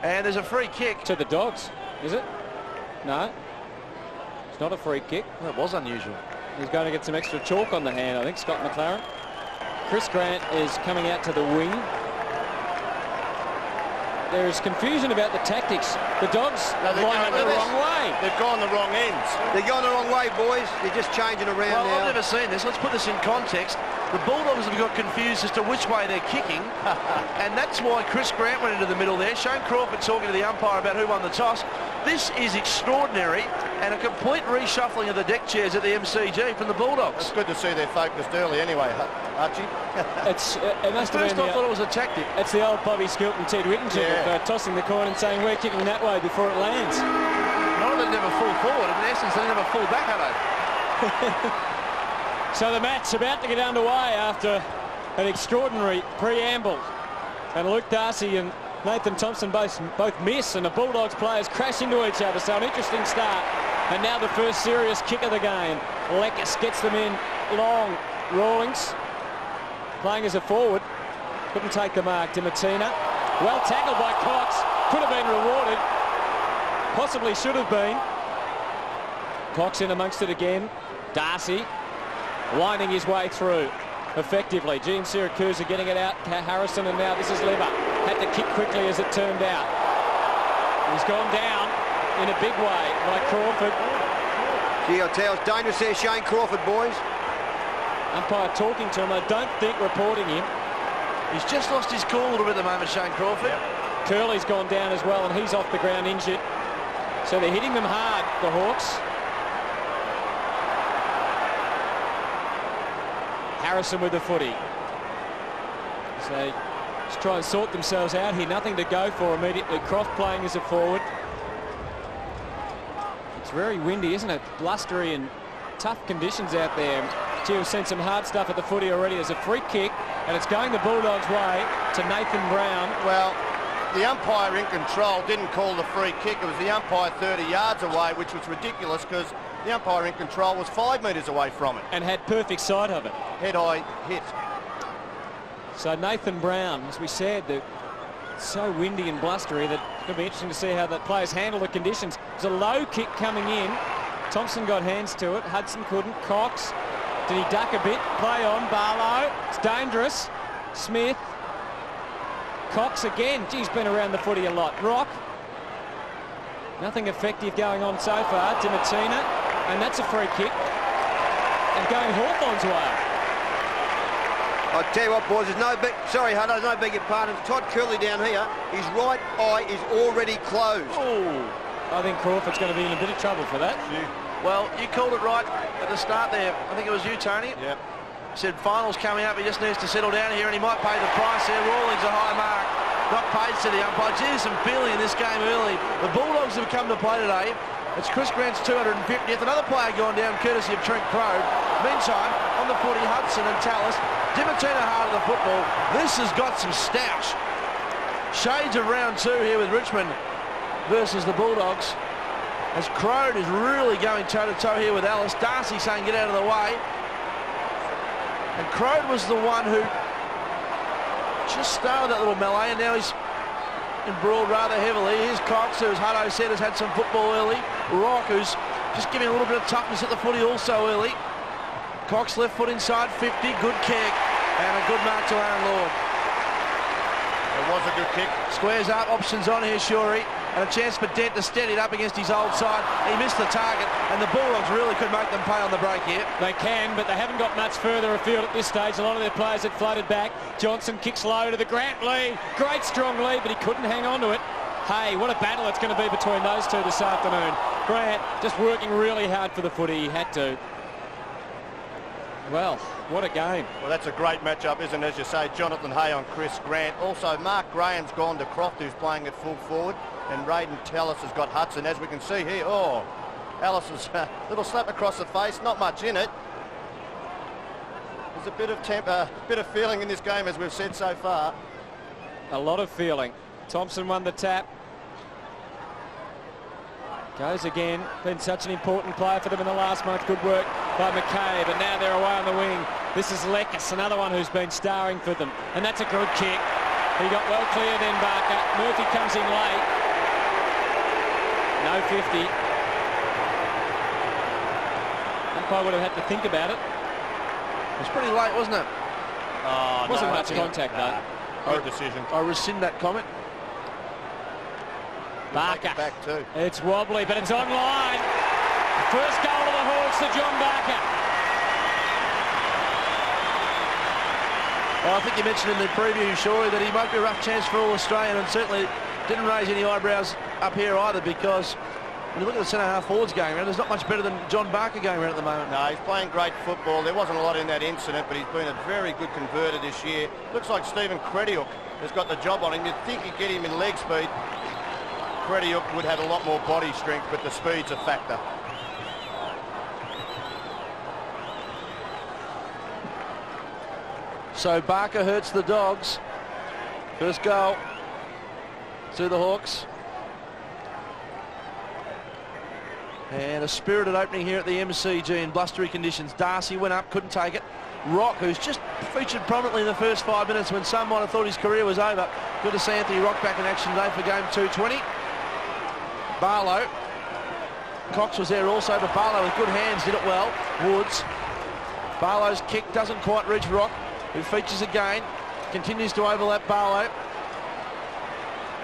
And there's a free kick. To the Dogs, is it? No. It's not a free kick. That was unusual. He's going to get some extra chalk on the hand, I think, Scott McLaren. Chris Grant is coming out to the wing. There is confusion about the tactics. The Dogs are going the wrong way. They've gone the wrong ends. They're going the wrong way, boys. They're just changing around now. I've never seen this. Let's put this in context. The Bulldogs have got confused as to which way they're kicking, and that's why Chris Grant went into the middle there. Shane Crawford talking to the umpire about who won the toss. This is extraordinary, and a complete reshuffling of the deck chairs at the MCG from the Bulldogs. It's good to see they're focused early anyway, Archie. It must have First been I thought it was a tactic. It's the old Bobby Skilton, Ted Whittington, tossing the coin and saying we're kicking that way before it lands. Not that they never fall forward. In essence, they never fall back, have they? So the match about to get underway after an extraordinary preamble. And Luke Darcy and Nathan Thompson both miss, and the Bulldogs players crash into each other. So an interesting start. And now the first serious kick of the game. Lekis gets them in long. Rawlings playing as a forward. Couldn't take the mark. Dimatina. Well tackled by Cox. Could have been rewarded. Possibly should have been. Cox in amongst it again. Darcy winding his way through effectively. Gene Syracuse getting it out to Harrison, and now this is Lever. Had to kick quickly as it turned out. He's gone down in a big way by Crawford. Gee, I tell you, it's dangerous there, Shane Crawford, boys. Umpire talking to him. I don't think reporting him. He's just lost his cool a little bit at the moment, Shane Crawford. Yep. Curley's gone down as well, and he's off the ground injured. So they're hitting them hard, the Hawks. Harrison with the footy. So just try and sort themselves out here. Nothing to go for immediately. Croft playing as a forward. It's very windy, isn't it? Blustery and tough conditions out there. Gee, we've seen some hard stuff at the footy already. There's a free kick, and it's going the Bulldogs' way to Nathan Brown. Well, the umpire in control didn't call the free kick. It was the umpire 30 yards away, which was ridiculous because the umpire in control was 5 metres away from it. And had perfect sight of it. Head-eye hit. So Nathan Brown, as we said, it's so windy and blustery that it'll be interesting to see how the players handle the conditions. There's a low kick coming in. Thompson got hands to it. Hudson couldn't. Cox, did he duck a bit? Play on. Barlow. It's dangerous. Smith. Cox again. Geez, been around the footy a lot. Rock. Nothing effective going on so far. Dimatina. And that's a free kick. And going Hawthorn's way. I tell you what, boys, there's no big... Sorry, Hutto, no beg your pardon. Todd Curley down here. His right eye is already closed. Oh, I think Crawford's going to be in a bit of trouble for that. Well, you called it right at the start there. I think it was you, Tony. Yep. Said finals coming up. He just needs to settle down here, and he might pay the price there. Rawlings a high mark. Not paid to the umpire. Gee, there's some feeling in this game early. The Bulldogs have come to play today. It's Chris Grant's 250th. Another player gone down courtesy of Trent Crode. Meantime, on the footy, Hudson and Tallis. Dimatina hard of the football. This has got some stoush. Shades of round 2 here with Richmond versus the Bulldogs. As Crode is really going toe-to-toe here with Ellis. Darcy saying get out of the way. And Crode was the one who just started that little melee, and now he's embroiled rather heavily. Here's Cox, who, as Hutto said, has had some football early. Rock, who's just giving a little bit of toughness at the footy also early. Cox left foot inside 50, good kick, and a good mark to Aaron Lord. It was a good kick. Squares up, options on here, Shorey, and a chance for Dent to steady it up against his old side. He missed the target, and the Bulldogs really could make them pay on the break here. They can, but they haven't got much further afield at this stage. A lot of their players had floated back. Johnson kicks low to the Grant lead. Great strong lead, but he couldn't hang on to it. Hey, what a battle it's going to be between those two this afternoon. Grant just working really hard for the footy. He had to. Well, what a game. Well, that's a great matchup, isn't it? As you say, Jonathan Hay on Chris Grant. Also, Mark Graham's gone to Croft, who's playing at full forward. And Raiden Tallis has got Hudson, as we can see here. Oh, Allison's little slap across the face. Not much in it. There's a bit of feeling in this game, as we've said so far. A lot of feeling. Thompson won the tap. Goes again. Been such an important player for them in the last month. Good work by McKay, but now they're away on the wing. This is Lekis, another one who's been starring for them. And that's a good kick. He got well clear then, Barker. Murphy comes in late. No 50. Umpire would have had to think about it. It was pretty late, wasn't it? Oh, Wasn't much contact, though. Good decision. I rescind that comment. Barker. Back too. It's wobbly, but it's online. First goal of the Hawks to John Barker. Well, I think you mentioned in the preview, Shorey, that he might be a rough chance for All-Australian, and certainly didn't raise any eyebrows up here either, because when you look at the centre-half forwards going around, there's not much better than John Barker going around at the moment. No, he's playing great football. There wasn't a lot in that incident, but he's been a very good converter this year. Looks like Stephen Crediuk has got the job on him. You'd think you'd get him in leg speed. Crediuk would have a lot more body strength, but the speed's a factor. So Barker hurts the Dogs. First goal to the Hawks. And a spirited opening here at the MCG in blustery conditions. Darcy went up, couldn't take it. Rock, who's just featured prominently in the first 5 minutes when some might have thought his career was over. Good to see Anthony Rock back in action today for game 220. Barlow. Cox was there also, but Barlow with good hands did it well. Woods. Barlow's kick doesn't quite reach Rock, who features again. Continues to overlap Barlow.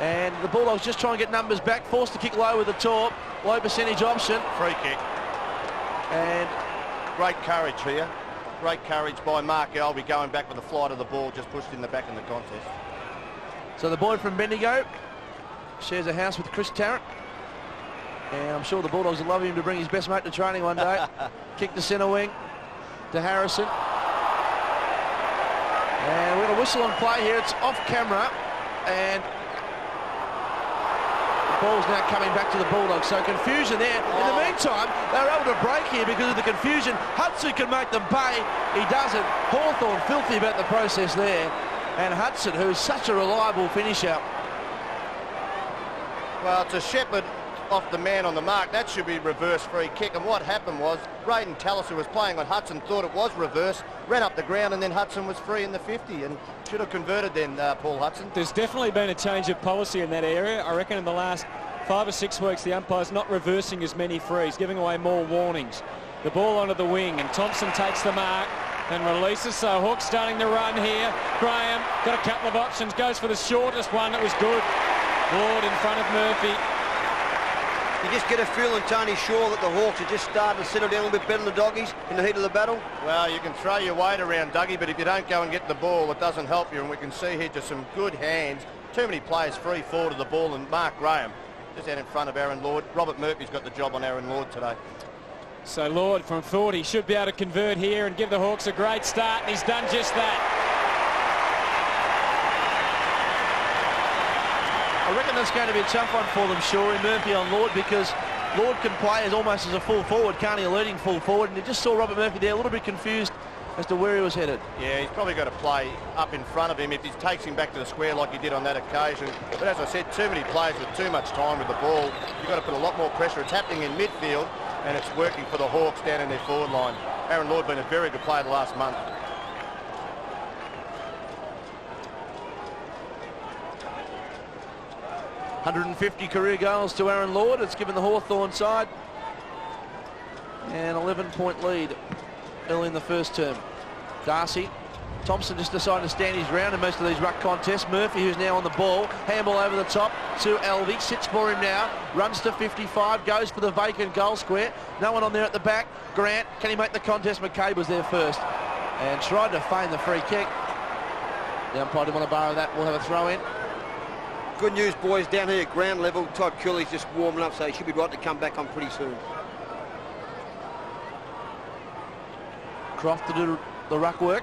And the Bulldogs just try and get numbers back. Forced to kick low with the torp. Low percentage option. Free kick. And great courage here. Great courage by Mark Elby going back with the flight of the ball, just pushed in the back in the contest. So the boy from Bendigo shares a house with Chris Tarrant. And I'm sure the Bulldogs would love him to bring his best mate to training one day. Kick to centre wing to Harrison. And we've got a whistle on play here. It's off camera. And the ball's now coming back to the Bulldogs. So confusion there. In the meantime, they're able to break here because of the confusion. Hudson can make them pay. He doesn't. Hawthorn filthy about the process there. And Hudson, who's such a reliable finisher. Well, it's a Shepherd off the man on the mark. That should be reverse free kick. And what happened was Braden Tallis, who was playing on Hudson, thought it was reverse, ran up the ground, and then Hudson was free in the 50 and should have converted then, Paul Hudson. There's definitely been a change of policy in that area. I reckon in the last 5 or 6 weeks the umpire's not reversing as many frees, giving away more warnings. The ball onto the wing, and Thompson takes the mark and releases. So Hawks starting to run here. Graham got a couple of options, goes for the shortest one. It was good. Lord in front of Murphy. You just get a feeling, Tony Shaw, that the Hawks are just starting to settle down a little bit better than the Doggies in the heat of the battle. Well, you can throw your weight around, Dougie, but if you don't go and get the ball, it doesn't help you. And we can see here just some good hands. Too many players free forward of the ball, and Mark Graham just out in front of Aaron Lord. Robert Murphy's got the job on Aaron Lord today. So Lord from 40 should be able to convert here and give the Hawks a great start, and he's done just that. I reckon that's going to be a tough one for them, Shorey. Murphy on Lord, because Lord can play as almost as a full forward, can't he? A leading full forward, and you just saw Robert Murphy there a little bit confused as to where he was headed. Yeah, he's probably got to play up in front of him if he takes him back to the square like he did on that occasion. But as I said, too many players with too much time with the ball. You've got to put a lot more pressure. It's happening in midfield, and it's working for the Hawks down in their forward line. Aaron Lord been a very good player the last month. .150 career goals to Aaron Lord. It's given the Hawthorn side an 11-point lead early in the first term. Darcy. Thompson just decided to stand his ground in most of these ruck contests. Murphy, who's now on the ball. Handball over the top to Elvey. Sits for him now. Runs to 55. Goes for the vacant goal square. No one on there at the back. Grant, can he make the contest? McCabe was there first and tried to feign the free kick. The umpire didn't want to borrow that. We'll have a throw in. Good news, boys, down here at ground level. Todd Curley's just warming up, so he should be right to come back on pretty soon. Croft to do the ruck work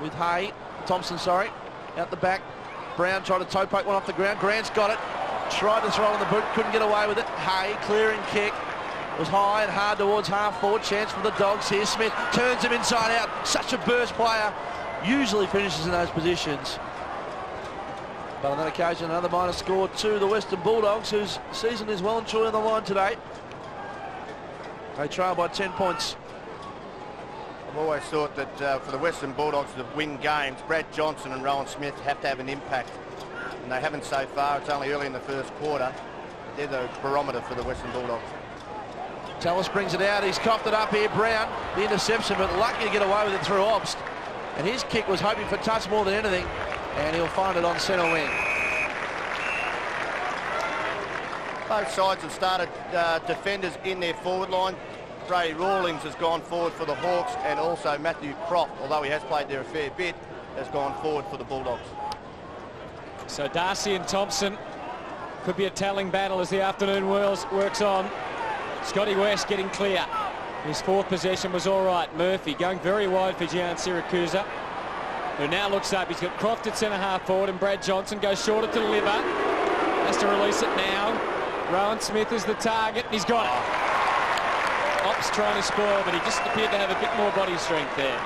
with Thompson, out the back. Brown tried to toe poke one off the ground. Grant's got it. Tried to throw in the boot, couldn't get away with it. Clearing kick. It was high and hard towards half forward. Chance for the Dogs here. Smith turns him inside out. Such a burst player. Usually finishes in those positions. But on that occasion, another minus score to the Western Bulldogs, whose season is well and truly on the line today. They trail by 10 points I've always thought that for the Western Bulldogs to win games, Brad Johnson and Rowan Smith have to have an impact. And they haven't so far. It's only early in the first quarter. They're the barometer for the Western Bulldogs. Tallis brings it out. He's coughed it up here. Brown, the interception, but lucky to get away with it through Obst. And his kick was hoping for touch more than anything. And he'll find it on centre wing. Both sides have started defenders in their forward line. Brady Rawlings has gone forward for the Hawks, and also Matthew Croft, although he has played there a fair bit, has gone forward for the Bulldogs. So Darcy and Thompson could be a telling battle as the afternoon works on. Scotty West getting clear. His fourth possession was all right. Murphy going very wide for Gian Siracusa, who now looks up. He's got Croft at centre-half forward, and Brad Johnson goes short to deliver. Has to release it now. Rowan Smith is the target. He's got it. Ops trying to spoil, but he just appeared to have a bit more body strength there.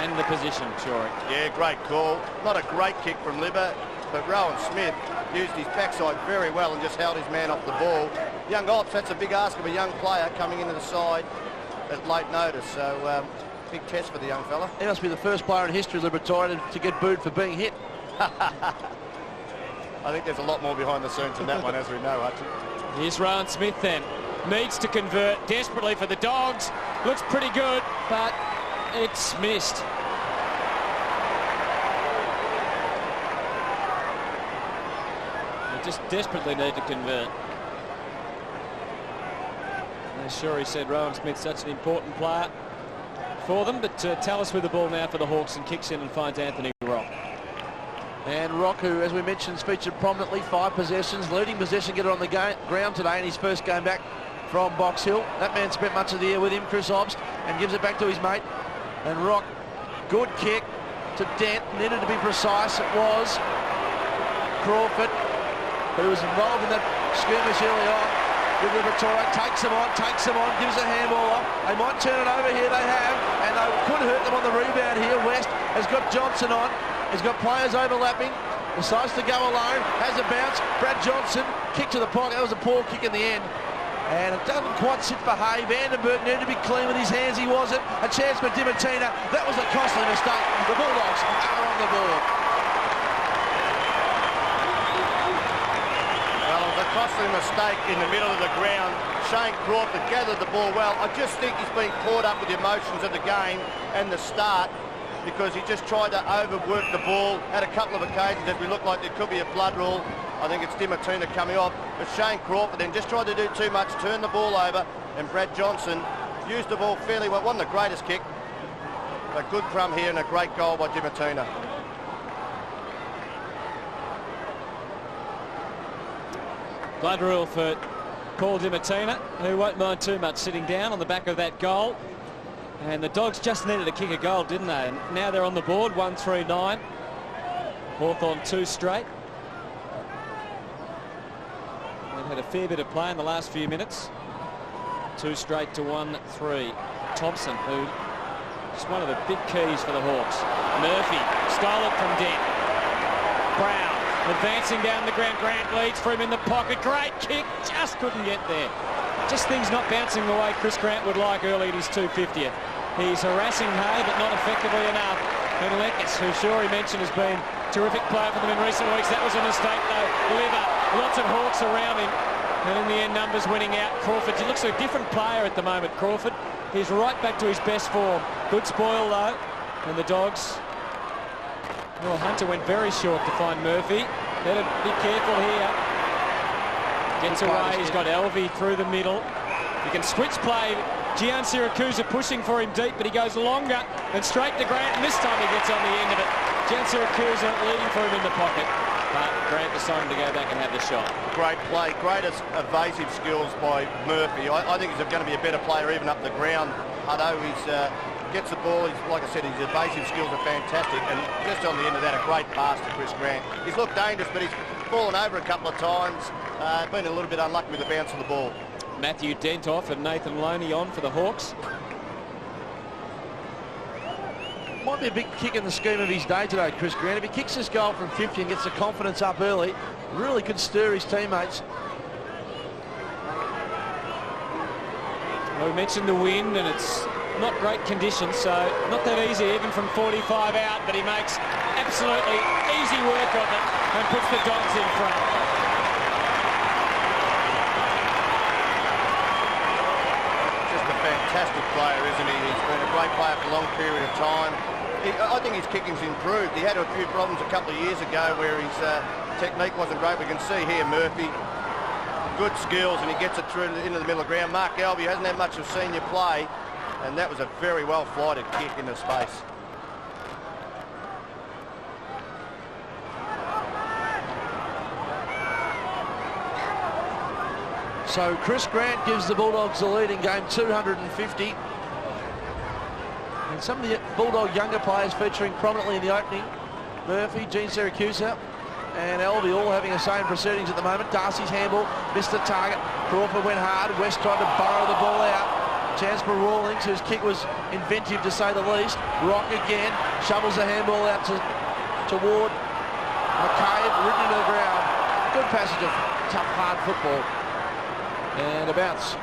And the position, Shorey. Yeah, great call. Not a great kick from Libba, but Rowan Smith used his backside very well and just held his man off the ball. Young Ops, that's a big ask of a young player coming into the side at late notice. So big test for the young fella. He must be the first player in history, Libertine, to get booed for being hit. I think there's a lot more behind the scenes than that one, as we know, Hutchie. Here's Rowan Smith then. Needs to convert desperately for the Dogs. Looks pretty good, but it's missed. They just desperately need to convert. As Shorey said, Rowan Smith's such an important player for them, but Tallis with the ball now for the Hawks and kicks in and finds Anthony Rock. And Rock, who, as we mentioned, featured prominently, 5 possessions, leading possession getter on the ground today in his first game back from Box Hill. That man spent much of the year with him, Chris Obst, and gives it back to his mate. And Rock, good kick to Dent, needed to be precise. It was Crawford, who was involved in that skirmish early on with Liberatore. Takes them on, gives a handball off. They might turn it over here, they have, and they could hurt them on the rebound here. West has got Johnson on. He's got players overlapping, decides to go alone, has a bounce. Brad Johnson, kick to the pocket. That was a poor kick in the end. And it doesn't quite sit for Hay. Vandenberg needed to be clean with his hands. He wasn't. A chance for Dimatina. That was a costly mistake. The Bulldogs are on the board. Well, it was a costly mistake in the middle of the ground. Shane Crawford gathered the ball well. I just think he's been caught up with the emotions of the game and the start, because he just tried to overwork the ball at a couple of occasions as we look like there could be a blood rule. I think it's Dimatina coming off, but Shane Crawford then just tried to do too much, turn the ball over, and Brad Johnson used the ball fairly well. Wasn't the greatest kick, but good crumb here and a great goal by Dimatina. Blood rule for Paul Dimatina, who won't mind too much sitting down on the back of that goal. And the Dogs just needed to kick a goal, didn't they? And now they're on the board, 1-3-9. Hawthorn 2 straight. They've had a fair bit of play in the last few minutes. 2 straight to 1-3. Thompson, who is one of the big keys for the Hawks. Murphy stole it from Dent. Brown advancing down the ground. Grant leads for him in the pocket. Great kick, just couldn't get there. Just things not bouncing the way Chris Grant would like early at his 250th. He's harassing Hay, but not effectively enough. And Lekis, who Shorey mentioned has been a terrific player for them in recent weeks. That was a mistake, though. Liver, lots of Hawks around him. And in the end, numbers winning out. Crawford, he looks like a different player at the moment, Crawford. He's right back to his best form. Good spoil, though. And the Dogs... Well, Hunter went very short to find Murphy. Better be careful here. Gets away. He's got Elvey through the middle. He can switch play. Gian Siracusa pushing for him deep, but he goes longer and straight to Grant, and this time he gets on the end of it. Gian Siracusa leading for him in the pocket, but Grant decided to go back and have the shot. Great play, greatest evasive skills by Murphy. I think he's going to be a better player even up the ground. Hutto, he's gets the ball. He's, like I said, his evasive skills are fantastic, and just on the end of that, a great pass to Chris Grant. He's looked dangerous, but he's fallen over a couple of times. Been a little bit unlucky with the bounce of the ball. Matthew Dent off and Nathan Loney on for the Hawks. Might be a big kick in the scheme of his day today, Chris Grant. If he kicks this goal from 50 and gets the confidence up early, really could stir his teammates. Well, we mentioned the wind, and it's not great conditions, so not that easy even from 45 out, but he makes absolutely easy work of it and puts the Dogs in front. Just a fantastic player, isn't he? He's been a great player for a long period of time. I think his kicking's improved. He had a few problems a couple of years ago where his technique wasn't great. We can see here Murphy, good skills, and he gets it through into the middle of the ground. Mark Albee hasn't had much of senior play, and that was a very well flighted kick into space. So Chris Grant gives the Bulldogs the lead in game 250. And some of the Bulldog younger players featuring prominently in the opening. Murphy, Gene Siracusa and Albee all having the same proceedings at the moment. Darcy's handball missed the target. Crawford went hard. West tried to burrow the ball out. Chance for Rawlings, whose kick was inventive to say the least. Rock again, shovels the handball out toward McCabe, written into the ground. Good passage of tough, hard football. And a bounce.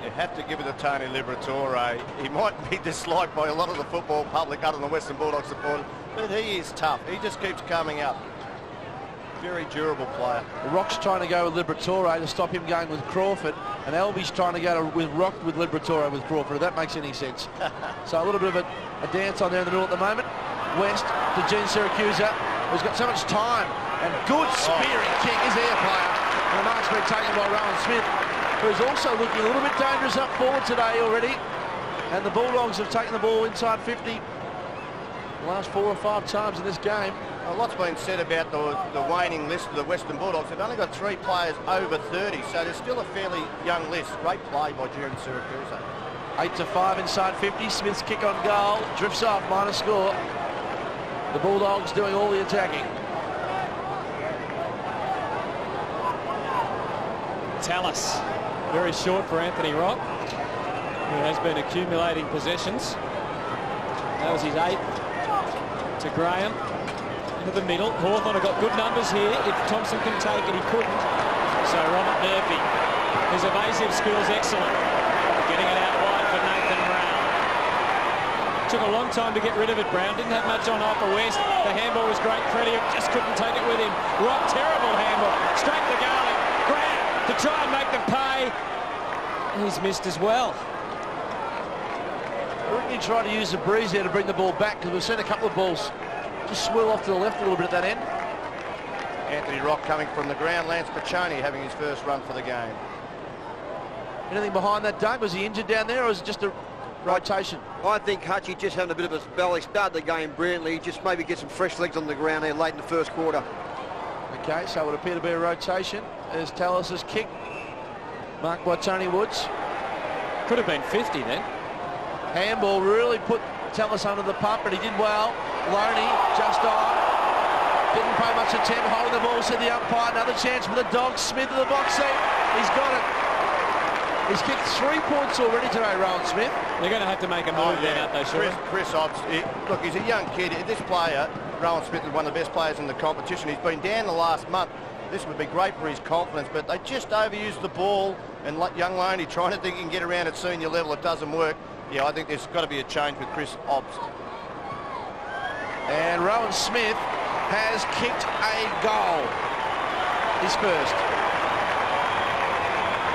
You have to give it to Tony Liberatore. He might be disliked by a lot of the football public other than the Western Bulldogs supporters, but he is tough. He just keeps coming up. Very durable player. Rock's trying to go with Liberatore to stop him going with Crawford, and Albee's trying to go with Rock with Liberatore with Crawford, if that makes any sense. So a little bit of a dance on there in the middle at the moment. West to Gene Siracusa, who's got so much time, and good spearing kick. Is there a player? And the mark's been taken by Rowan Smith, who's also looking a little bit dangerous up forward today already. And the Bulldogs have taken the ball inside 50 the last 4 or 5 times in this game. A lot's been said about the waning list of the Western Bulldogs. They've only got 3 players over 30, so there's still a fairly young list. Great play by Gene Siracusa. 8-5 inside 50. Smith's kick on goal drifts off, minor score. The Bulldogs doing all the attacking. Tallis, very short for Anthony Rock, who has been accumulating possessions. That was his 8th to Graham. Into the middle. Hawthorn have got good numbers here. If Thompson can take it, he couldn't. So Robert Murphy, his evasive skills excellent. Getting it out wide for Nathan Brown. Took a long time to get rid of it, Brown. Didn't have much on offer West. The handball was great. Credit, just couldn't take it with him. Rock, terrible handball. Straight to Garlic. Graham to try and make them pay. He's missed as well. I reckon he tried to use the breeze there to bring the ball back, because we've seen a couple of balls just swirl off to the left a little bit at that end. Anthony Rock coming from the ground. Lance Piccioni having his first run for the game. Anything behind that, Doug? Was he injured down there, or is it just a rotation? I think Hutchie just having a bit of a spell. He started the game brilliantly. Just maybe get some fresh legs on the ground there late in the first quarter. Okay, so it would appear to be a rotation as Tallis's kick, marked by Tony Woods. Could have been 50 then. Handball really put Tallis under the pump, but he did well. Loney just on. Didn't pay much attention, holding the ball, said the umpire. Another chance for the Dogs. Smith in the box seat. He's got it. He's kicked 3 points already today, Rowan Smith. They're going to have to make a move then, aren't they, Sean? Chris Hobbs, look, he's a young kid. This player, Rowan Smith, is one of the best players in the competition. He's been down the last month. This would be great for his confidence, but they just overuse the ball, and like young Loney trying to think he can get around at senior level, it doesn't work. Yeah, I think there's got to be a change with Chris Hobbs. And Rowan Smith has kicked a goal. His first.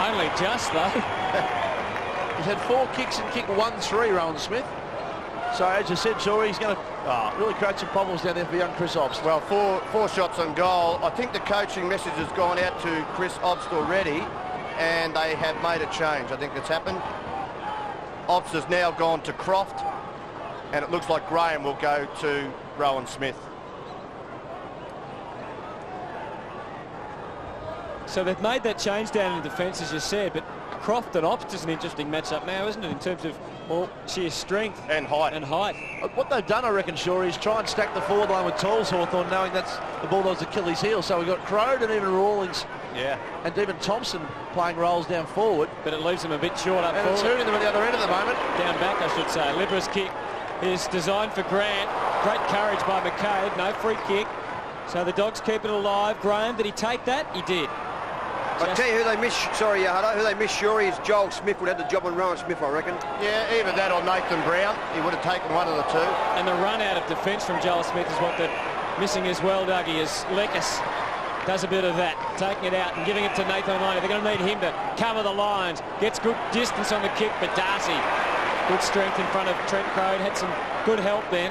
Only just, though. He's had 4 kicks and kicked 1-3, Rowan Smith. So, as you said, Shorey, he's going to really create some problems down there for young Chris Obst. Well, four shots on goal. I think the coaching message has gone out to Chris Obst already, and they have made a change. I think that's happened. Obst has now gone to Croft, and it looks like Graham will go to Rowan Smith. So they've made that change down in defence, as you said, but Croft and Obst is an interesting matchup now, isn't it, in terms of, well, sheer strength and height. What they've done, I reckon, Shorey, is try and stack the forward line with Tolles Hawthorn, knowing that's the Bulldogs' Achilles heel. So we've got Crode and even Rawlings, and even Thompson playing roles down forward. But it leaves them a bit short up forward. And it's hurting them at the other end at the moment. Down back, I should say. Libera's kick is designed for Grant. Great courage by McCabe. No free kick. So the Dogs keep it alive. Graham, did he take that? He did. I'll tell you who they miss, sorry, Hutto, who they miss surely is Joel Smith. Would have the job on Rowan Smith, I reckon. Yeah, either that or Nathan Brown. He would have taken one of the two. And the run out of defence from Joel Smith is what they're missing as well, Dougie, as Lekas does a bit of that, taking it out and giving it to Nathan O'Malley. They're going to need him to cover the lines. Gets good distance on the kick, but Darcy, good strength in front of Trent Crode. Had some good help then.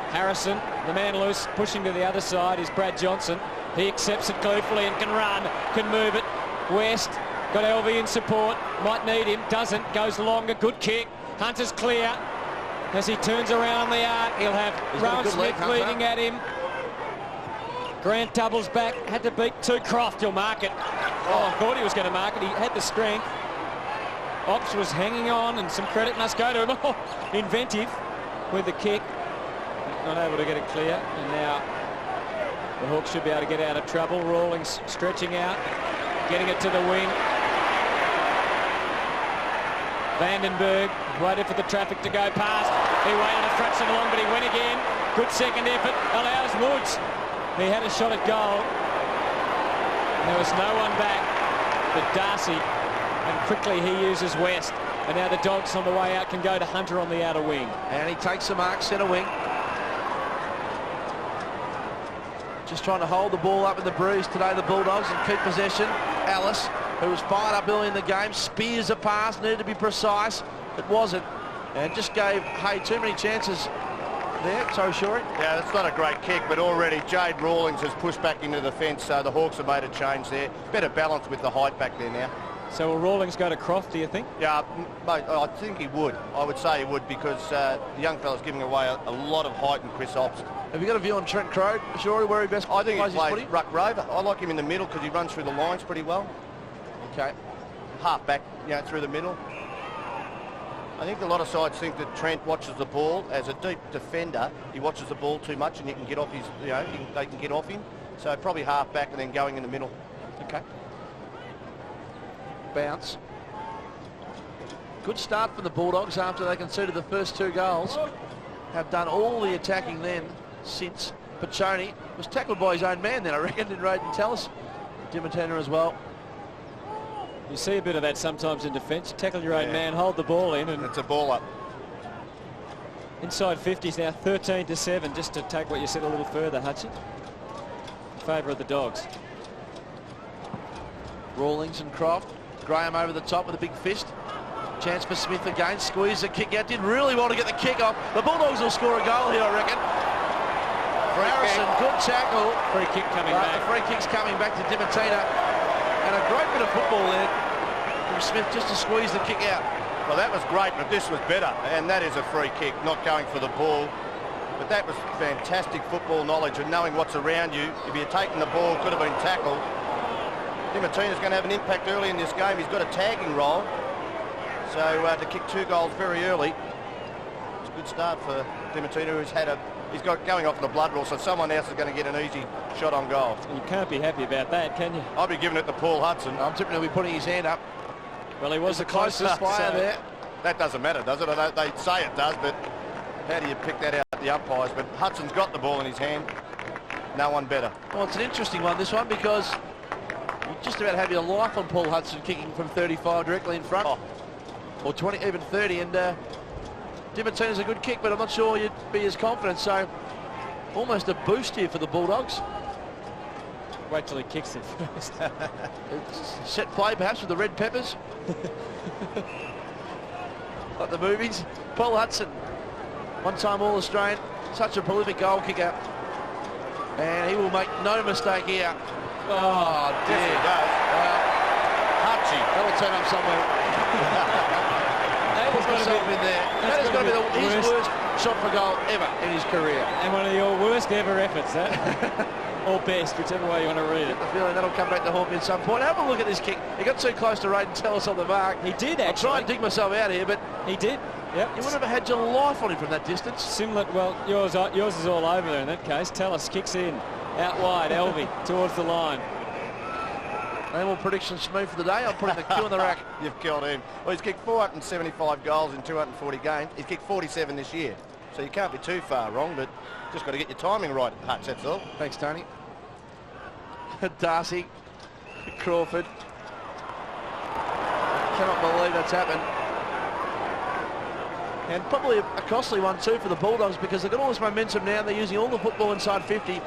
Harrison, the man loose, pushing to the other side is Brad Johnson. He accepts it gleefully and can run, can move it. West got Elvie in support, might need him, doesn't, goes longer, good kick. Hunter's clear. As he turns around the arc, he'll have Rowan Smith leading at him. Grant doubles back, had to beat two. Croft, he'll mark it. Oh, I thought he was going to mark it. He had the strength. Ops was hanging on, and some credit must go to him. Oh, inventive with the kick. Not able to get it clear, and now the Hawks should be able to get out of trouble. Rawlings stretching out, getting it to the wing. Vandenberg waited for the traffic to go past. He waited a fraction long, but he went again. Good second effort, allows Woods. He had a shot at goal. There was no one back but Darcy, and quickly he uses West. And now the Dogs on the way out can go to Hunter on the outer wing. And he takes the mark, centre wing. Just trying to hold the ball up in the breeze today, the Bulldogs, and keep possession. Ellis, who was fired up early in the game, spears a pass, needed to be precise. It wasn't, and just gave Hay too many chances there. Sorry, Shorey. Yeah, that's not a great kick, but already Jade Rawlings has pushed back into the fence, so the Hawks have made a change there. Better balance with the height back there now. So will Rawlings go to Croft, do you think? Yeah, mate, I think he would. I would say he would, because the young fella's giving away a lot of height in Chris Ops. Have you got a view on Trent Crode, Shorey, where he best I think plays he plays ruck rover. I like him in the middle because he runs through the lines pretty well. Okay. Half back, through the middle. I think a lot of sides think that Trent watches the ball as a deep defender. He watches the ball too much, and you can get off his, they can get off him. So probably half back and then going in the middle. Okay. Bounce. Good start for the Bulldogs after they conceded the first two goals. Have done all the attacking then since Piccioni was tackled by his own man then, I reckon, did Raiden tell us. Dimitena as well. You see a bit of that sometimes in defence. Tackle your own man, hold the ball in, and it's a ball up. Inside 50s now, 13-7, just to take what you said a little further, Hutchie. In favour of the Dogs. Rawlings and Croft. Graham over the top with a big fist. Chance for Smith again. Squeeze the kick out. Did really want to get the kick off. The Bulldogs will score a goal here, I reckon. Harrison, good tackle. Free kick coming back. The free kick's coming back to Dimitena. And a great bit of football there from Smith just to squeeze the kick out. Well, that was great, but this was better. And that is a free kick, not going for the ball. But that was fantastic football knowledge and knowing what's around you. If you're taking the ball, could have been tackled. Dimitina's going to have an impact early in this game. He's got a tagging role. So to kick 2 goals very early, it's a good start for Dimitena, he's got going off the blood rule, so someone else is going to get an easy shot on goal. You can't be happy about that, can you? I'll be giving it to Paul Hudson. I'm tipping he'll be putting his hand up. Well, he was the closest player there. That doesn't matter, does it? I know they say it does, but how do you pick that out, the umpires? But Hudson's got the ball in his hand. No one better. Well, it's an interesting one, this one, because you just about have your life on Paul Hudson kicking from 35 directly in front. Oh. Or 20, even 30, and Dimitina's a good kick, but I'm not sure you'd be as confident, so almost a boost here for the Bulldogs. Wait till he kicks it first. It's set play, perhaps, with the red peppers. Like the movies. Paul Hudson, one-time All-Australian, such a prolific goal kicker, and he will make no mistake here. Oh, dear. Yes, he does. Hutchie. That'll turn up somewhere. That is going to be his worst shot for goal ever in his career. And one of your worst ever efforts, or best, whichever way you want to read it. I feel like that'll come back to haunt me at some point. Have a look at this kick. He got too close to Raiden Tellis on the mark. He did, actually. I'll try and dig myself out here, but he did. Yep. You wouldn't have had your life on him from that distance. Similar, well, yours is all over there in that case. Tellis kicks in, out wide, Elvie towards the line. No more predictions for me for the day. I'll put in the queue in the rack. You've killed him. Well, he's kicked 475 goals in 240 games. He's kicked 47 this year. So you can't be too far wrong, but just got to get your timing right, Hutch, that's all. Thanks, Tony. Darcy Crawford. Cannot believe that's happened. And probably a costly one too for the Bulldogs, because they've got all this momentum now. They're using all the football inside 50.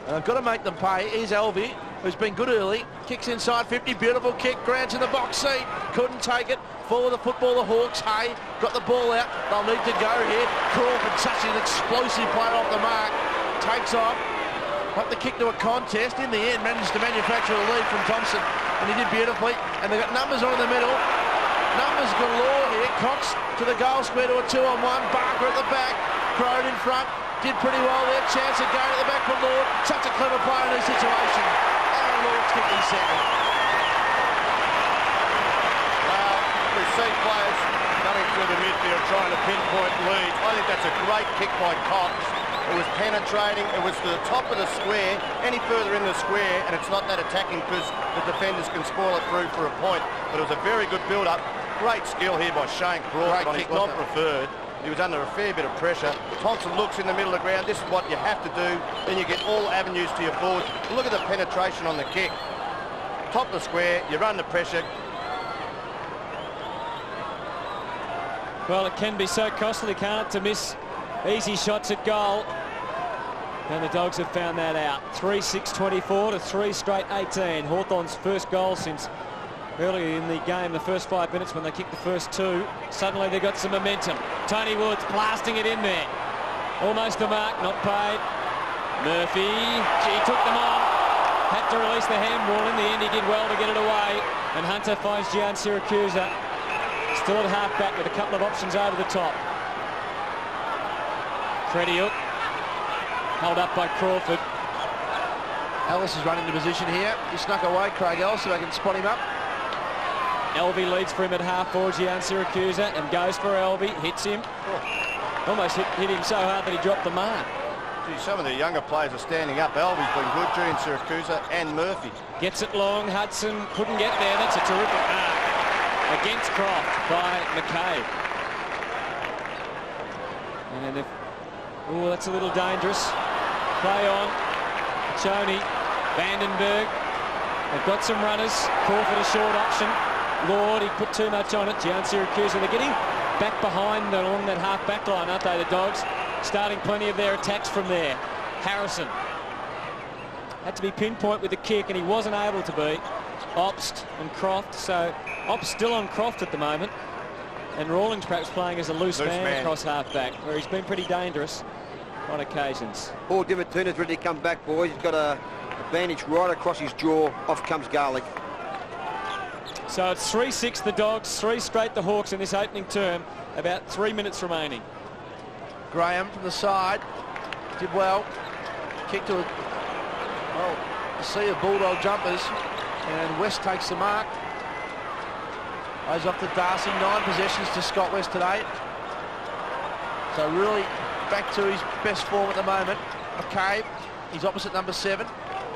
And they've got to make them pay. Here's Elvie, who's been good early. Kicks inside 50. Beautiful kick. Grant's in the box seat. Couldn't take it. For the football, the Hawks. Hay got the ball out. They'll need to go here. Crawford, such an explosive play off the mark. Takes off. Got the kick to a contest. In the end, managed to manufacture a lead from Thompson. And he did beautifully. And they've got numbers on in the middle. Numbers galore here. Cox to the goal square to a 2-on-1. Barker at the back. Crowd in front. Did pretty well there. Chance again at the back for Lord. Such a clever player in this situation. Aaron Lord's kicked in second. We see players coming through the midfield trying to pinpoint lead. I think that's a great kick by Cox. It was penetrating. It was to the top of the square. Any further in the square, and it's not that attacking because the defenders can spoil it through for a point. But it was a very good build-up. Great skill here by Shane Crawford on his non-preferred. He was under a fair bit of pressure. Thompson looks in the middle of the ground. This is what you have to do. Then you get all avenues to your forwards. Look at the penetration on the kick. Top of the square, you run the pressure. Well, it can be so costly, can't it, to miss easy shots at goal. And the Dogs have found that out. 3-6-24 to 3 straight 18. Hawthorn's first goal since early in the game, the first 5 minutes when they kicked the first 2. Suddenly they got some momentum. Tony Woods blasting it in there. Almost the mark, not paid. Murphy, he took them on. Had to release the handball. In the end, he did well to get it away. And Hunter finds Gian Siracusa still at half-back with a couple of options over the top. Freddie Hook, held up by Crawford. Ellis is running the position here. He snuck away, Craig Ellis, so I can spot him up. Elvie leads for him at half-forward, Gian Siracusa, and goes for Elvie, hits him. Almost hit him so hard that he dropped the mark. Gee, some of the younger players are standing up. Elvie's been good, Gian Siracusa and Murphy. Gets it long, Hudson couldn't get there. That's a terrific mark against Croft by McCabe. And if, oh, that's a little dangerous. Play on. Choney, Vandenberg. They've got some runners. Crawford a short option. Lord, he put too much on it. Gian Siracusa, they're getting back behind along that half-back line, aren't they, the Dogs? Starting plenty of their attacks from there. Harrison had to be pinpoint with the kick, and he wasn't able to be. Obst and Croft, so Obst still on Croft at the moment, and Rawlings perhaps playing as a loose man across half-back, where he's been pretty dangerous on occasions. Paul Dimattuna's ready to come back, boys. He's got a bandage right across his jaw. Off comes Garlic. So it's 3-6 the Dogs, 3 straight the Hawks in this opening term. About 3 minutes remaining. Graham from the side did well. Kick to a, well, a sea of Bulldog jumpers, and West takes the mark. Goes off to Darcy. 9 possessions to Scott West today. So really back to his best form at the moment. McCabe, he's opposite number 7.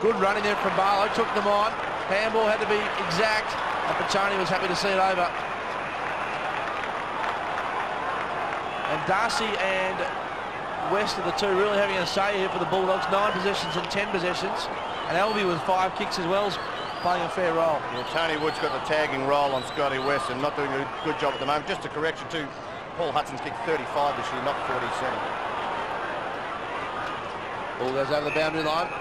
Good running there from Barlow, took them on. Handball had to be exact, and Pachani was happy to see it over. And Darcy and West are the two really having a say here for the Bulldogs. 9 possessions and 10 possessions. And Elvie with 5 kicks as well, playing a fair role. Yeah, Tony Wood's got the tagging role on Scotty West and not doing a good job at the moment. Just a correction too, Paul Hudson's kicked 35 this year, not 47. Ball goes over the boundary line.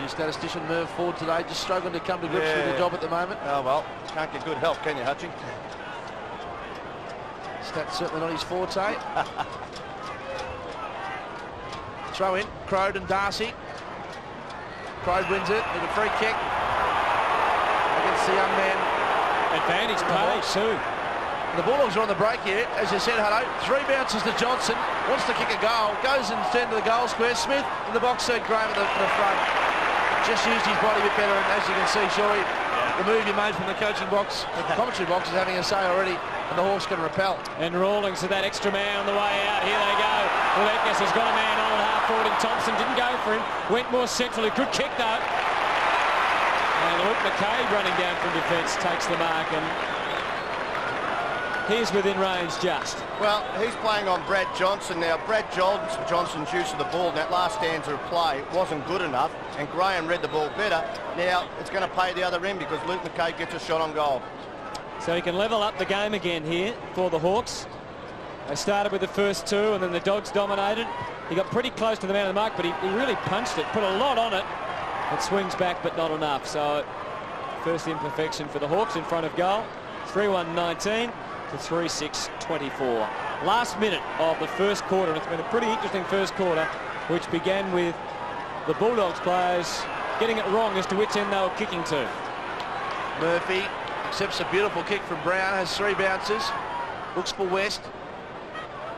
New statistician Merv Ford today, just struggling to come to grips with the job at the moment. Oh well, can't get good help, can you, Hutchie? Stats certainly not his forte. Throw in, Crode and Darcy. Crode wins it with a free kick against the young man. Advantage play too. The Bulldogs are on the break here, as you said, Hutto. 3 bounces to Johnson, wants to kick a goal, goes instead to the goal square. Smith in the box seat, Graham at the front. Just used his body a bit better, and as you can see, Shorey, the move you made from the coaching box, the commentary box, is having a say already, and the Hawks can repel. And Rawlings to that extra man on the way out. Here they go. Lekas has got a man on half forward, and Thompson didn't go for him. Went more centrally. Good kick though. And Luke McCabe running down from defence takes the mark, and He's within range just. Well, he's playing on Brad Johnson now. Brad Johnson's use of the ball in that last stanza of play wasn't good enough, and Graham read the ball better. Now it's going to pay the other end because Luke McKay gets a shot on goal. So he can level up the game again here for the Hawks. They started with the first two, and then the Dogs dominated. He got pretty close to the man of the mark, but he really punched it, put a lot on it. It swings back, but not enough. So first imperfection for the Hawks in front of goal. 3-1-19 to 3-6-24. Last minute of the first quarter, and it's been a pretty interesting first quarter, which began with the Bulldogs players getting it wrong as to which end they were kicking to. Murphy accepts a beautiful kick from Brown, has 3 bounces, looks for West.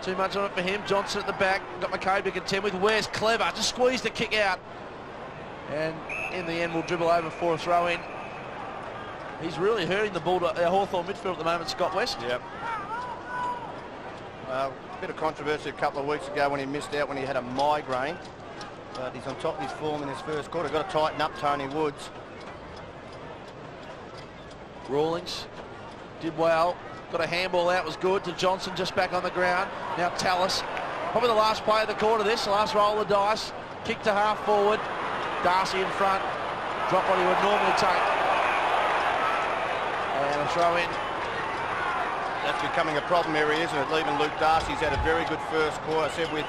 Too much on it for him. Johnson at the back, got McCabe to contend with. West, clever, just squeezed the kick out. And in the end, we'll dribble over for a throw-in. He's really hurting the Hawthorn midfield at the moment, Scott West. Yep. A bit of controversy a couple of weeks ago when he missed out when he had a migraine. But he's on top of his form in his first quarter. Got to tighten up Tony Woods. Rawlings did well. Got a handball out, was good to Johnson, just back on the ground. Now Tallis, probably the last play of the quarter this, the last roll of the dice. Kick to half forward. Darcy in front. Drop what he would normally take. And a throw in. That's becoming a problem area, isn't it? Leaving Luke Darcy's had a very good first quarter. I said with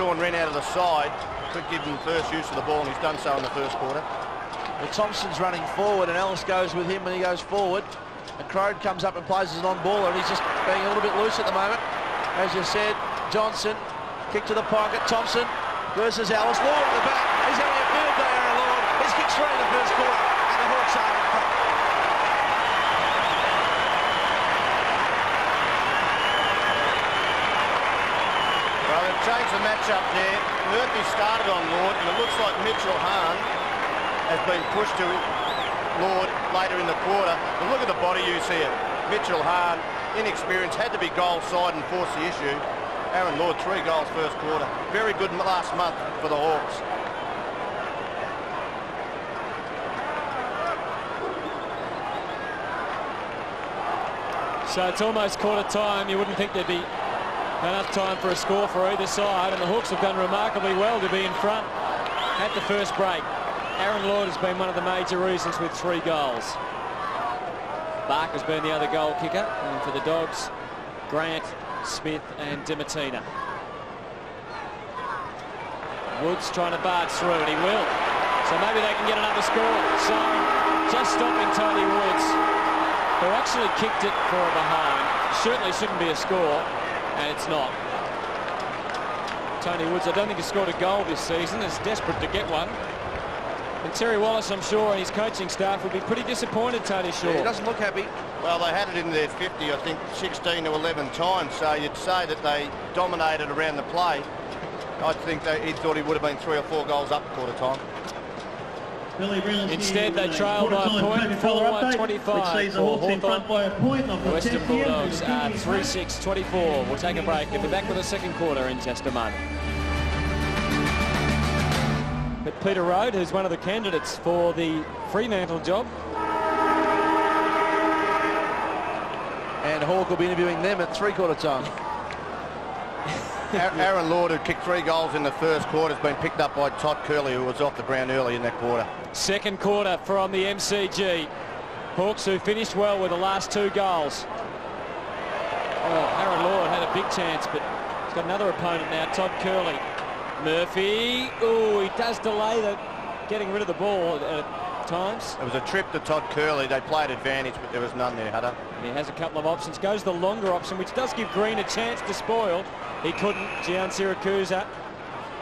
Sean Wren out of the side, could give him first use of the ball, and he's done so in the first quarter. Well, Thompson's running forward, and Ellis goes with him when he goes forward. And Crode comes up and plays as an on-baller, and he's just being a little bit loose at the moment. As you said, Johnson, kick to the pocket, Thompson versus Ellis. Lord at the back, he's having a field day, Aaron Lord. He's kicked 3 in the first quarter, and the Hawks are in front. Well, they've changed the match-up there. Murphy started on Lord, and it looks like Mitchell Hahn has been pushed to Lord later in the quarter. But look at the body use here. Mitchell Hahn, inexperienced, had to be goal side and force the issue. Aaron Lord, 3 goals first quarter. Very good last month for the Hawks. So it's almost quarter time. You wouldn't think there'd be enough time for a score for either side, and the Hawks have done remarkably well to be in front at the first break. Aaron Lord has been one of the major reasons with 3 goals. Bark has been the other goal kicker, and for the Dogs, Grant, Smith and Dimatina. Woods trying to barge through, and he will. So maybe they can get another score. So just stopping Tony Woods, who actually kicked it for a behind. Certainly shouldn't be a score, and it's not. Tony Woods, I don't think he's scored a goal this season. Is desperate to get one. And Terry Wallace, I'm sure, and his coaching staff would be pretty disappointed, Tony Shaw. Yeah, he doesn't look happy. Well, they had it in their 50, I think, 16 to 11 times, so you'd say that they dominated around the play. I think he thought he would have been 3 or 4 goals up at quarter time. Instead, they trailed by a point, 4-1-25 for Hawthorn. The Western Bulldogs are 3-6-24. We'll take a break and be back with the second quarter in just a moment. But Peter Road, who's one of the candidates for the Fremantle job. And Hawke will be interviewing them at 3/4 time. Aaron Lord, who kicked 3 goals in the first quarter, has been picked up by Todd Curley, who was off the ground early in that quarter. Second quarter from the MCG. Hawks, who finished well with the last 2 goals. Well, Aaron Lord had a big chance, but he's got another opponent now, Todd Curley. Murphy, oh, he does delay the getting rid of the ball at times. It was a trip to Todd Curley. They played advantage, but there was none there, Hunter. And he has a couple of options. Goes the longer option, which does give Green a chance to spoil. He couldn't. Gian Siracusa.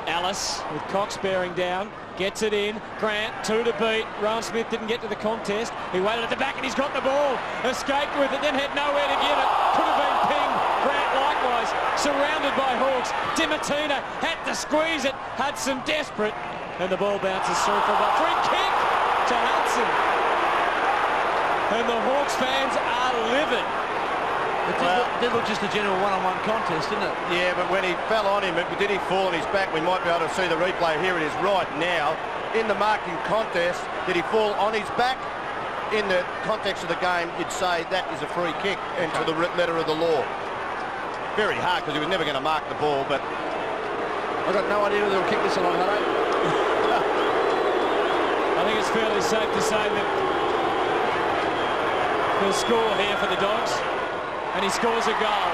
Alice with Cox bearing down. Gets it in. Grant, 2 to beat. Rowan Smith didn't get to the contest. He waited at the back and he's got the ball. Escaped with it, then had nowhere to get it. Could have been pinged. Grant likewise. Surrounded by Hawks. Dimatina had to squeeze it. Hudson desperate. And the ball bounces through for a free kick to Hudson. And the Hawks fans are livid. It did look just a general one-on-one contest, didn't it? Yeah, but when he fell on him, did he fall on his back? We might be able to see the replay. Here it is right now. In the marking contest, did he fall on his back? in the context of the game, you'd say that is a free kick and to the letter of the law. Very hard because he was never going to mark the ball, but I've got no idea whether they'll kick this along, Hutto. I think it's fairly safe to say that they'll score here for the Dogs, and he scores a goal,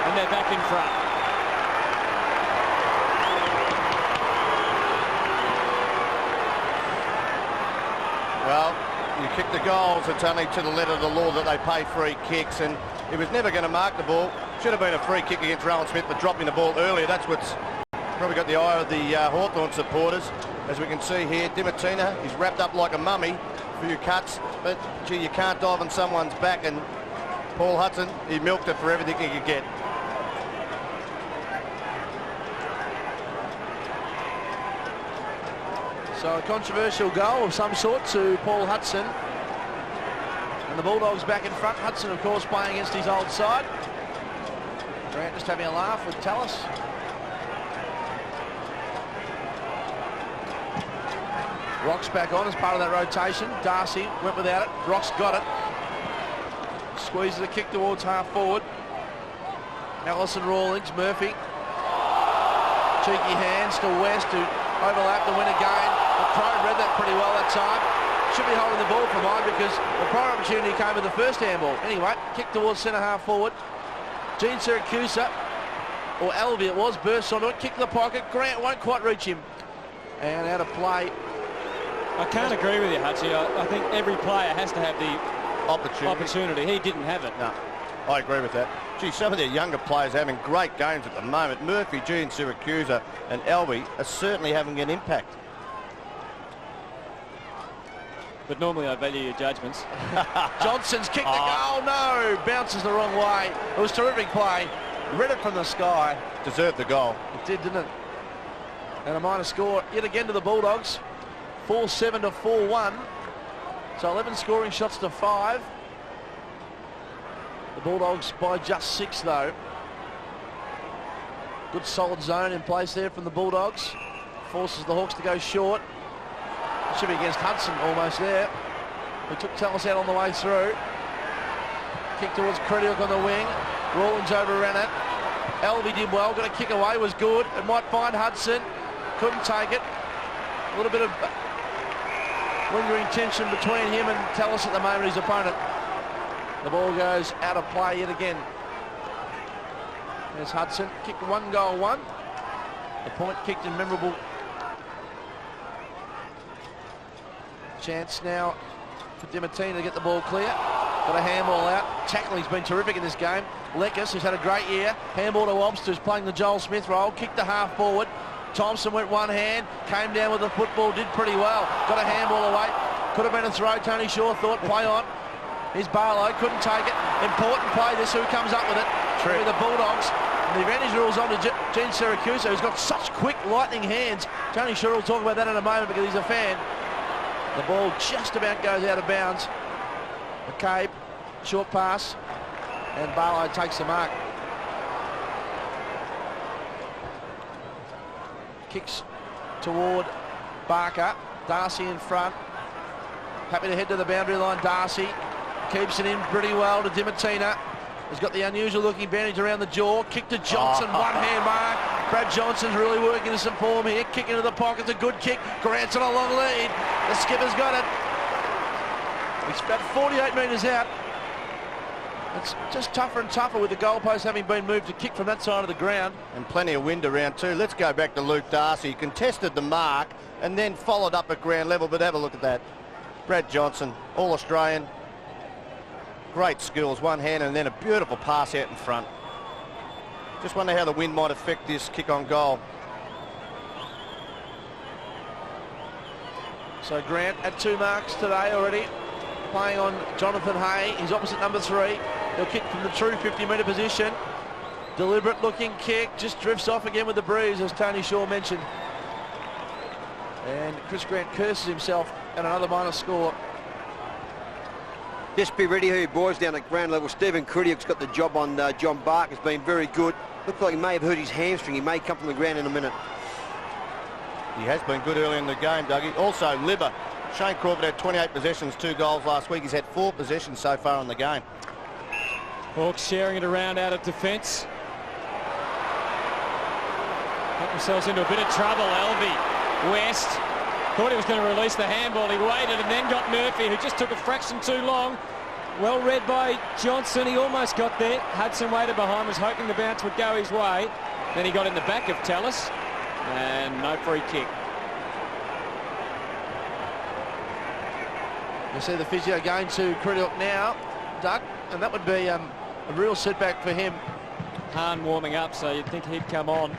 and they're back in front. well, you kick the goals, it's only to the letter of the law that they pay free kicks, and he was never going to mark the ball. Should have been a free kick against Rowan Smith, but dropping the ball earlier, that's what's probably got the eye of the Hawthorn supporters. As we can see here, Dimatina, he's wrapped up like a mummy, a few cuts, but gee, you can't dive on someone's back, and Paul Hudson, he milked it for everything he could get. So a controversial goal of some sort to Paul Hudson. And the Bulldogs back in front. Hudson, of course, playing against his old side. Grant just having a laugh with Tallis. Rock's back on as part of that rotation. Darcy went without it. Rock's got it. Squeezes a kick towards half forward. Allison Rawlings, Murphy. Cheeky hands to West, who overlapped and win again. McCrone read that pretty well that time. Should be holding the ball for mine because the prior opportunity came with the first handball. Anyway, kick towards centre half forward. Gene Siracusa, or Alvey it was, bursts onto it, kick to the pocket. Grant won't quite reach him. And out of play. I can't agree with you, Hutchie. I think every player has to have the opportunity. He didn't have it. No, I agree with that. Gee, some of their younger players are having great games at the moment. Murphy, Gene Siracusa and Alvey are certainly having an impact. But normally I value your judgments. Johnson's kicked the goal. No, bounces the wrong way. It was terrific play. Read it from the sky. Deserved the goal. It did, didn't it? And a minor score yet again to the Bulldogs. 4-7 to 4-1. So 11 scoring shots to 5. The Bulldogs by just 6 though. Good solid zone in place there from the Bulldogs. Forces the Hawks to go short. Should be against Hudson almost there. He took Tallis out on the way through. Kick towards Crediuk on the wing. Rawlings overran it. Alvey did well. Got a kick away, was good. It might find Hudson. Couldn't take it. A little bit of lingering tension between him and Tallis at the moment, his opponent. The ball goes out of play yet again. There's Hudson. Kicked 1 goal 1. The point kicked in memorable. Chance now for Dimatina to get the ball clear. Got a handball out. Tackling's been terrific in this game. Lekas, who's had a great year. Handball to Wobster, who's playing the Joel Smith role. Kicked the half forward. Thompson went one hand, came down with the football, did pretty well. Got a handball away. Could have been a throw. Tony Shaw thought, play on. Here's Barlow, couldn't take it. Important play this, who comes up with it? With the Bulldogs. And the advantage rules on to Gene Siracusa, who's got such quick, lightning hands. Tony Shaw will talk about that in a moment because he's a fan. The ball just about goes out of bounds. McCabe, short pass, and Barlow takes the mark. Kicks toward Barker. Darcy in front. Happy to head to the boundary line. Darcy keeps it in pretty well to Dimatina. He's got the unusual looking bandage around the jaw. Kick to Johnson, one hand mark. Brad Johnson's really working into some form here. Kick into the pocket, a good kick. Grant's on a long lead. The skipper's got it. He's about 48 metres out. It's just tougher and tougher with the goalpost having been moved to kick from that side of the ground. And plenty of wind around too. Let's go back to Luke Darcy. He contested the mark and then followed up at ground level, but have a look at that. Brad Johnson, All-Australian. Great skills, one hand and then a beautiful pass out in front. Just wonder how the wind might affect this kick on goal. So Grant at 2 marks today already. Playing on Jonathan Hay. He's opposite number 3. He'll kick from the true 50-metre position. Deliberate looking kick. Just drifts off again with the breeze, as Tony Shaw mentioned. And Chris Grant curses himself at another minor score. Just be ready here, boys, down at ground level. Stephen Crediuk's got the job on John Bark. Has been very good. Looks like he may have hurt his hamstring. He may come from the ground in a minute. He has been good early in the game, Dougie. Also, Libber Shane Crawford had 28 possessions, 2 goals last week. He's had 4 possessions so far in the game. Hawks sharing it around out of defence. Got themselves into a bit of trouble. Elvie West thought he was going to release the handball. He waited and then got Murphy, who just took a fraction too long. Well read by Johnson. He almost got there. Hudson waited behind, was hoping the bounce would go his way. Then he got in the back of Tallis, and no free kick. You see the physio going to Criddock now, Doug, and that would be a real setback for him. Hahn warming up, so you'd think he'd come on.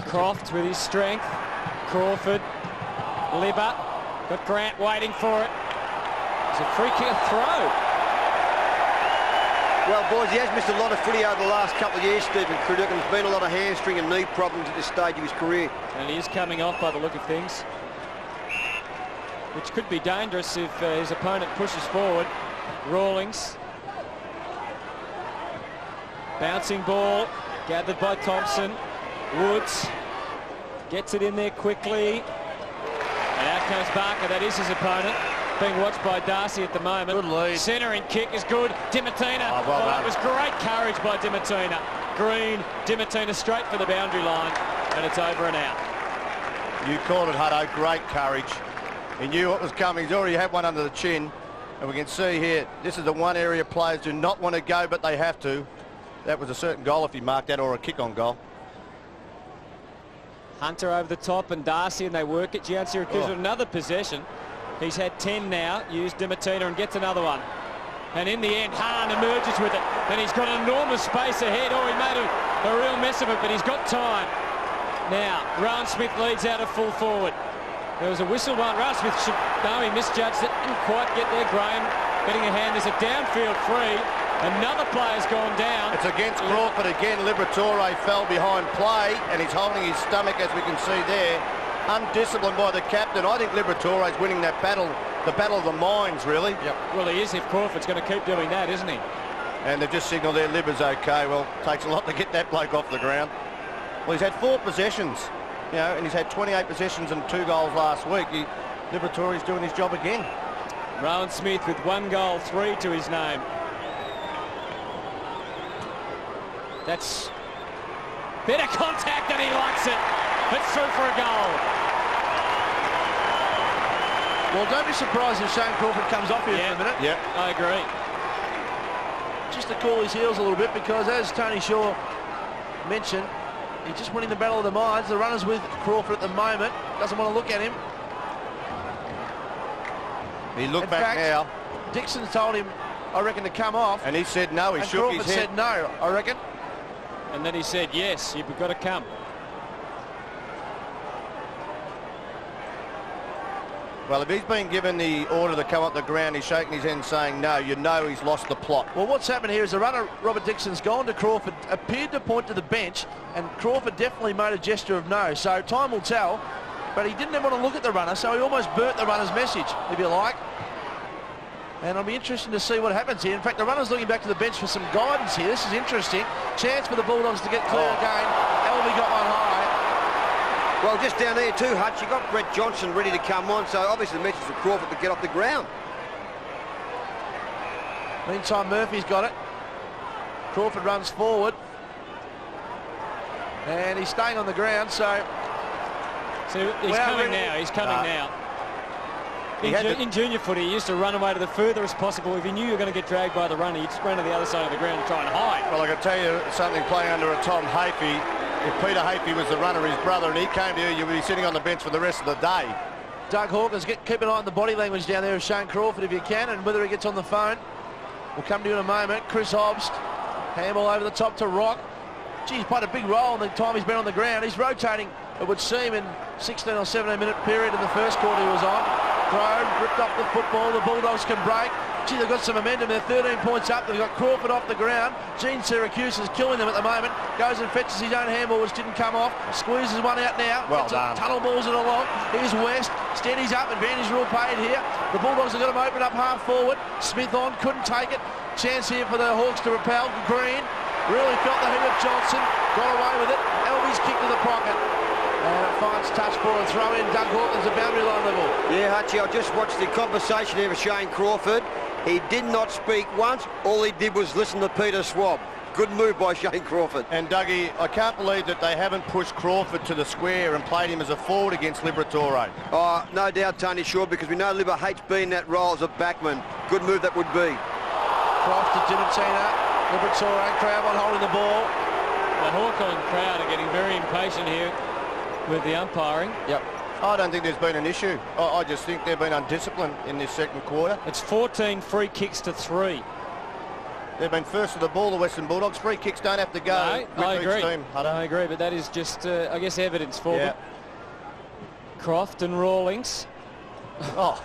Croft with his strength. Crawford. Libber. Got Grant waiting for it. It's a free kick throw. Well, boys, he has missed a lot of footy over the last couple of years, Stephen Criddock, and there's been a lot of hamstring and knee problems at this stage of his career. And he is coming off by the look of things, which could be dangerous if his opponent pushes forward. Rawlings. Bouncing ball, gathered by Thompson. Woods gets it in there quickly. And out comes Barker, that is his opponent. Being watched by Darcy at the moment. Good lead. Centering kick is good. Dimatina. It was great courage by Dimatina. Green, Dimatina straight for the boundary line. And it's over and out. You called it, Hutto. Great courage. He knew what was coming. He's already had one under the chin. And we can see here, this is the one area players do not want to go, but they have to. That was a certain goal if he marked that, or a kick on goal. Hunter over the top and Darcy, and they work it. Gian Syracuse with another possession. He's had 10 now. Used Dimatina and gets another one. And in the end, Hahn emerges with it. And he's got an enormous space ahead. Oh, he made a real mess of it, but he's got time. Now, Rowan Smith leads out of full forward. There was a whistle one. Rowan Smith should know he misjudged it. Didn't quite get there. Graham getting a hand. There's a downfield free. Another player's gone down. It's against Crawford again. Liberatore fell behind play, and he's holding his stomach, as we can see there. Undisciplined by the captain. I think Liberatore's winning that battle, the battle of the minds, really. Yep. Well, he is if Crawford's going to keep doing that, isn't he? And they've just signalled there, Libber's okay. Well, takes a lot to get that bloke off the ground. Well, he's had 4 possessions, you know, and he's had 28 possessions and 2 goals last week. Liberatore's doing his job again. Rowan Smith with 1 goal, 3 to his name. That's bit of contact and he likes it. It's through for a goal. Well, don't be surprised if Shane Crawford comes off here for a minute. Yeah, I agree. Just to cool his heels a little bit, because as Tony Shaw mentioned, he's just winning the battle of the minds. The runner's with Crawford at the moment. Doesn't want to look at him. He looked In back fact, now. Dixon told him, I reckon, to come off. And he said no. He and shook Crawford his head. said no, I reckon. And then he said, yes, you've got to come. Well, if he's been given the order to come up the ground, he's shaking his head saying no. You know he's lost the plot. Well, what's happened here is the runner, Robert Dixon's gone to Crawford, appeared to point to the bench, and Crawford definitely made a gesture of no. So time will tell, but he didn't want to look at the runner, so he almost burnt the runner's message, if you like. And it'll be interesting to see what happens here. In fact, the runner's looking back to the bench for some guidance here. This is interesting. Chance for the Bulldogs to get clear again. Elvie got one high. Well, just down there too, Hutch, you got Brett Johnson ready to come on, so obviously the message for Crawford to get off the ground. Meantime, Murphy's got it. Crawford runs forward. And he's staying on the ground, so... So he's coming now, he's coming now. In junior footy, he used to run away to the furthest possible. If he knew you were going to get dragged by the runner, he'd just run to the other side of the ground and try and hide. Well, I can tell you something, playing under a Tom Hafey. If Peter Hafey was the runner, his brother, and he came to you, you would be sitting on the bench for the rest of the day. Doug Hawkins, keep an eye on the body language down there of Shane Crawford if you can, and whether he gets on the phone. We'll come to you in a moment. Chris Hobbs, handball over the top to Rock. Gee, he's played a big role in the time he's been on the ground. He's rotating, it would seem, in 16 or 17 minute period in the first quarter he was on. Crone ripped off the football. The Bulldogs can break. Gee, they've got some momentum. They're 13 points up. They've got Crawford off the ground. Gene Syracuse is killing them at the moment. Goes and fetches his own handball, which didn't come off. Squeezes one out now. Well done. Tunnel balls it along. Here's West. Steadies up. Advantage rule paid here. The Bulldogs have got him open up half forward. Smith on. Couldn't take it. Chance here for the Hawks to repel. Green really felt the heat of Johnson. Got away with it. Elvie's kick to the pocket. And it finds touch ball and throw in. Doug Hawthorn's at boundary line level. Yeah, Hutchie, I just watched the conversation here with Shane Crawford. He did not speak once. All he did was listen to Peter Swab. Good move by Shane Crawford. And Dougie, I can't believe that they haven't pushed Crawford to the square and played him as a forward against Liberatore. Oh, no doubt, Tony Shaw, because we know Libba hates being that role as a backman. Good move that would be. Croft to Dimatina. Liberatore crowd on holding the ball. The Hawthorn crowd are getting very impatient here with the umpiring. Yep. I don't think there's been an issue. I just think they've been undisciplined in this second quarter. It's 14 free kicks to 3. They've been first to the ball, the Western Bulldogs. Free kicks don't have to go. No, I agree. Team, I agree, but that is just, I guess, evidence for them. Croft and Rawlings. Oh,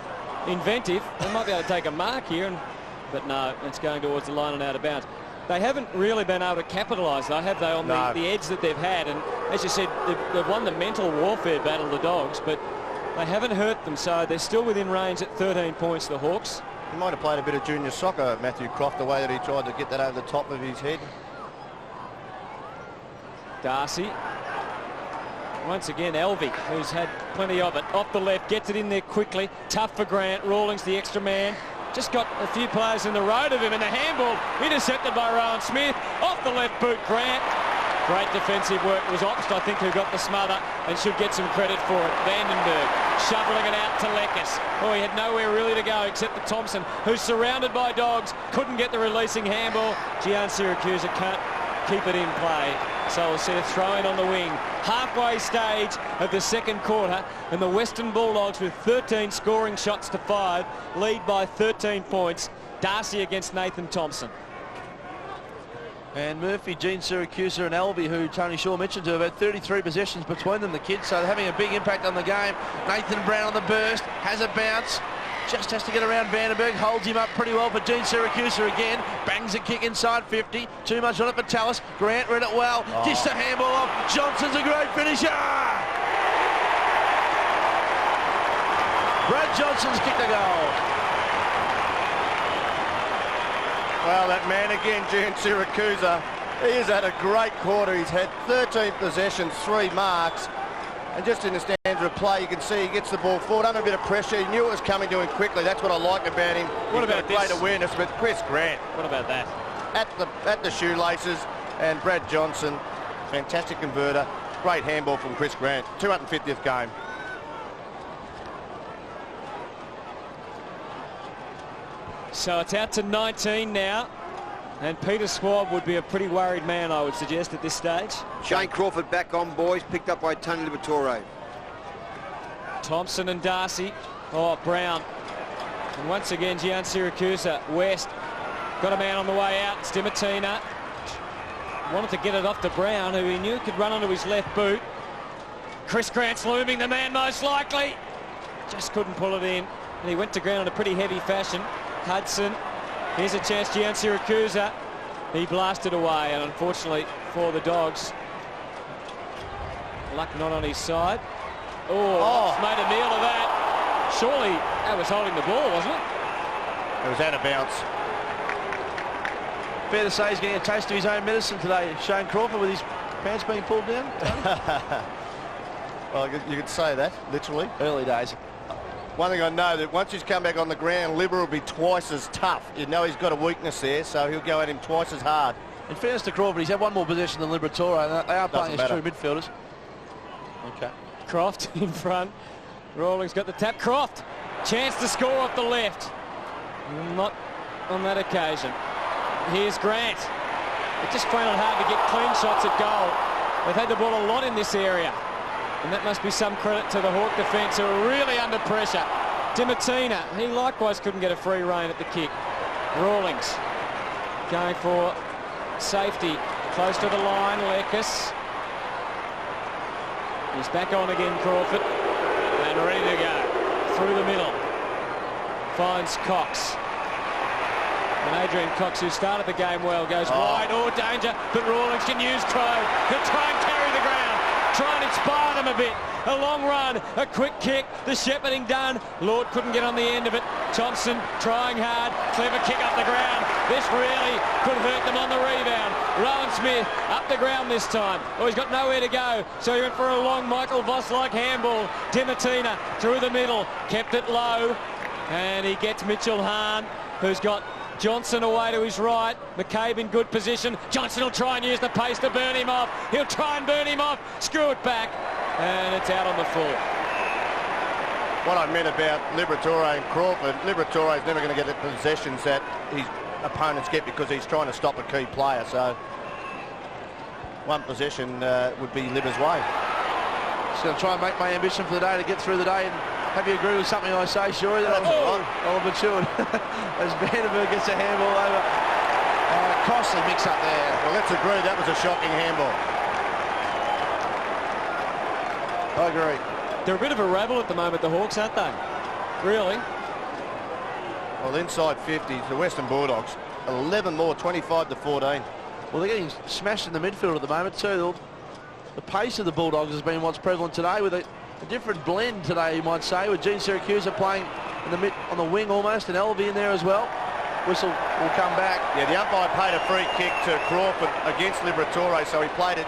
Inventive. They might be able to take a mark here, but no, it's going towards the line and out of bounds. They haven't really been able to capitalise, though, have they, on the edge that they've had? And as you said, they've won the mental warfare battle, the Dogs, but they haven't hurt them, so they're still within range at 13 points, the Hawks. he might have played a bit of junior soccer, Matthew Croft, the way that he tried to get that over the top of his head. Darcy. Once again, Elvey, who's had plenty of it. Off the left, gets it in there quickly. Tough for Grant. Rawlings, the extra man. Just got a few players in the road of him, and the handball intercepted by Rowan Smith. Off the left boot, Grant. Great defensive work. It was Oxt, I think, who got the smother and should get some credit for it. Vandenberg shoveling it out to Leckis. Oh, he had nowhere really to go except for Thompson, who's surrounded by Dogs. Couldn't get the releasing handball. Gian Syracuse can't keep it in play. So we'll see a throw in on the wing. Halfway stage of the second quarter, and the Western Bulldogs with 13 scoring shots to 5, lead by 13 points. Darcy against Nathan Thompson. And Murphy, Gene Syracuse and Elvey, who Tony Shaw mentioned to have had 33 possessions between them, the kids, so they're having a big impact on the game. Nathan Brown on the burst, has a bounce, just has to get around Vandenberg, holds him up pretty well for Gene Syracuse again, bangs a kick inside 50, too much on it for Tallis. Grant read it well, dished the handball off, Johnson's a great finisher! Brad Johnson's kicked a goal. Well, that man again, Gian Syracuse, he has had a great quarter. He's had 13 possessions, 3 marks. And just in the standard of play, you can see he gets the ball forward under a bit of pressure. He knew it was coming to him quickly. That's what I like about him. What He's about got this? great awareness, but Chris Grant. What about that? At the shoelaces, and Brad Johnson, fantastic converter. Great handball from Chris Grant. 250th game. So it's out to 19 now, and Peter Swab would be a pretty worried man, I would suggest, at this stage. Shane Crawford back on, boys, picked up by Tony Liberatore. Thompson and Darcy. Oh, Brown. And once again, Gian Syracuse. West got a man on the way out. It's Dimatina. Wanted to get it off to Brown, who he knew could run onto his left boot. Chris Grant's looming, the man most likely. Just couldn't pull it in. And he went to ground in a pretty heavy fashion. Hudson, here's a chance, Gian Syracuse. He blasted away, and unfortunately for the Dogs, luck not on his side. Oh, made a meal of that. Surely that was holding the ball, wasn't it? It was out of bounds. Fair to say he's getting a taste of his own medicine today, Shane Crawford, with his pants being pulled down. Well, you could say that, literally. Early days. One thing I know, that once he's come back on the ground, Libba will be twice as tough. You know he's got a weakness there, so he'll go at him twice as hard. In fairness to Crawford, he's had one more possession than Liberatore, and they are playing as true midfielders. Okay. Croft in front. Rawlings got the tap. Croft, chance to score off the left. Not on that occasion. Here's Grant. They just find it hard to get clean shots at goal. They've had the ball a lot in this area, and that must be some credit to the Hawk defence, who are really under pressure. Dimatina, he likewise couldn't get a free rein at the kick. Rawlings going for safety, close to the line. Leckis. He's back on again, Crawford, and ready to go. Through the middle. Finds Cox. And Adrian Cox, who started the game well, goes wide. Oh, danger, but Rawlings can use Trove. He'll try and carry the ground. try and inspire them a bit. A long run, a quick kick, the shepherding done. Lord couldn't get on the end of it. Thompson trying hard, clever kick up the ground. This really could hurt them on the rebound. Rowan Smith up the ground this time. Oh, he's got nowhere to go, so he went for a long Michael Voss-like handball. Dimatina through the middle, kept it low, and he gets Mitchell Hahn, who's got Johnson away to his right. McCabe in good position. Johnson will try and use the pace to burn him off. He'll try and burn him off. Screw it back. And it's out on the full. What I meant about Liberatore and Crawford, Liberatore is never going to get the possessions that his opponents get because he's trying to stop a key player. So one possession would be Libba's way. Just going to try and make my ambition for the day to get through the day. And have you agree with something I say, Shorey? That Oliver Chewin as Vanderberg gets a handball over. Costly mix up there. Well, let's agree that was a shocking handball. I agree. They're a bit of a rabble at the moment, the Hawks, aren't they? Really? Well, inside 50, the Western Bulldogs, 11 more, 25 to 14. Well, they're getting smashed in the midfield at the moment too. The pace of the Bulldogs has been what's prevalent today, with a different blend today, you might say, with Gene Siracusa playing in the on the wing almost, and Elvey in there as well. Whistle will come back. Yeah, the umpire paid a free kick to Crawford against Liberatore, so he played it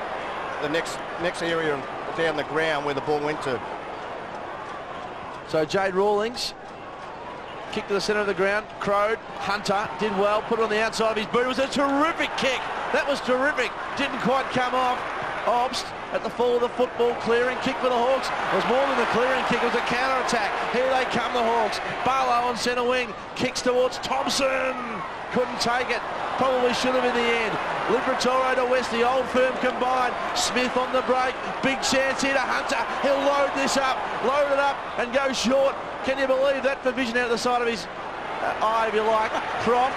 the next area down the ground where the ball went to. So Jade Rawlings, kick to the centre of the ground, crowed, Hunter did well, put it on the outside of his boot. It was a terrific kick. That was terrific. Didn't quite come off. Obst at the fall of the football, clearing kick for the Hawks. It was more than a clearing kick, it was a counter-attack. Here they come, the Hawks. Barlow on centre wing, kicks towards Thompson. Couldn't take it. Probably should have in the end. Liberatore to West, the old firm combined. Smith on the break. Big chance here to Hunter. He'll load this up, load it up and go short. Can you believe that for vision out the side of his eye, if you like. Croft.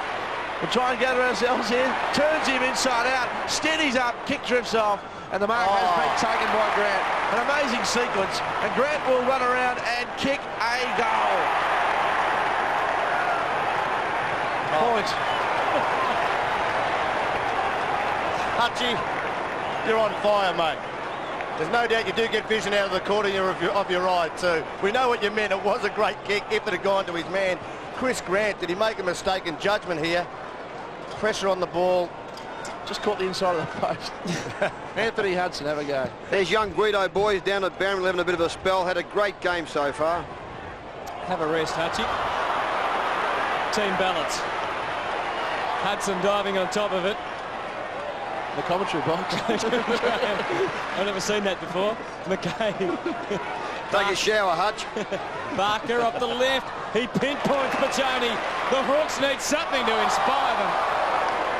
We'll try and gather ourselves here. Turns him inside out. Steadies up. Kick drifts off. And the mark has been taken by Grant. An amazing sequence. And Grant will run around and kick a goal. Point. Hutchie, you're on fire, mate. There's no doubt you do get vision out of the corner of your eye too. We know what you meant. It was a great kick if it had gone to his man. Chris Grant, did he make a mistake in judgment here? Pressure on the ball. Just caught the inside of the post. Anthony Hudson, have a go. There's young Guido, boys, down at Barron, having a bit of a spell. Had a great game so far. Have a rest, Hutchie. Team balance. Hudson diving on top of it. The commentary box. I've never seen that before. McCabe. Take a shower, Hutch. Barker up the left. He pinpoints Pachoni. The Hawks need something to inspire them.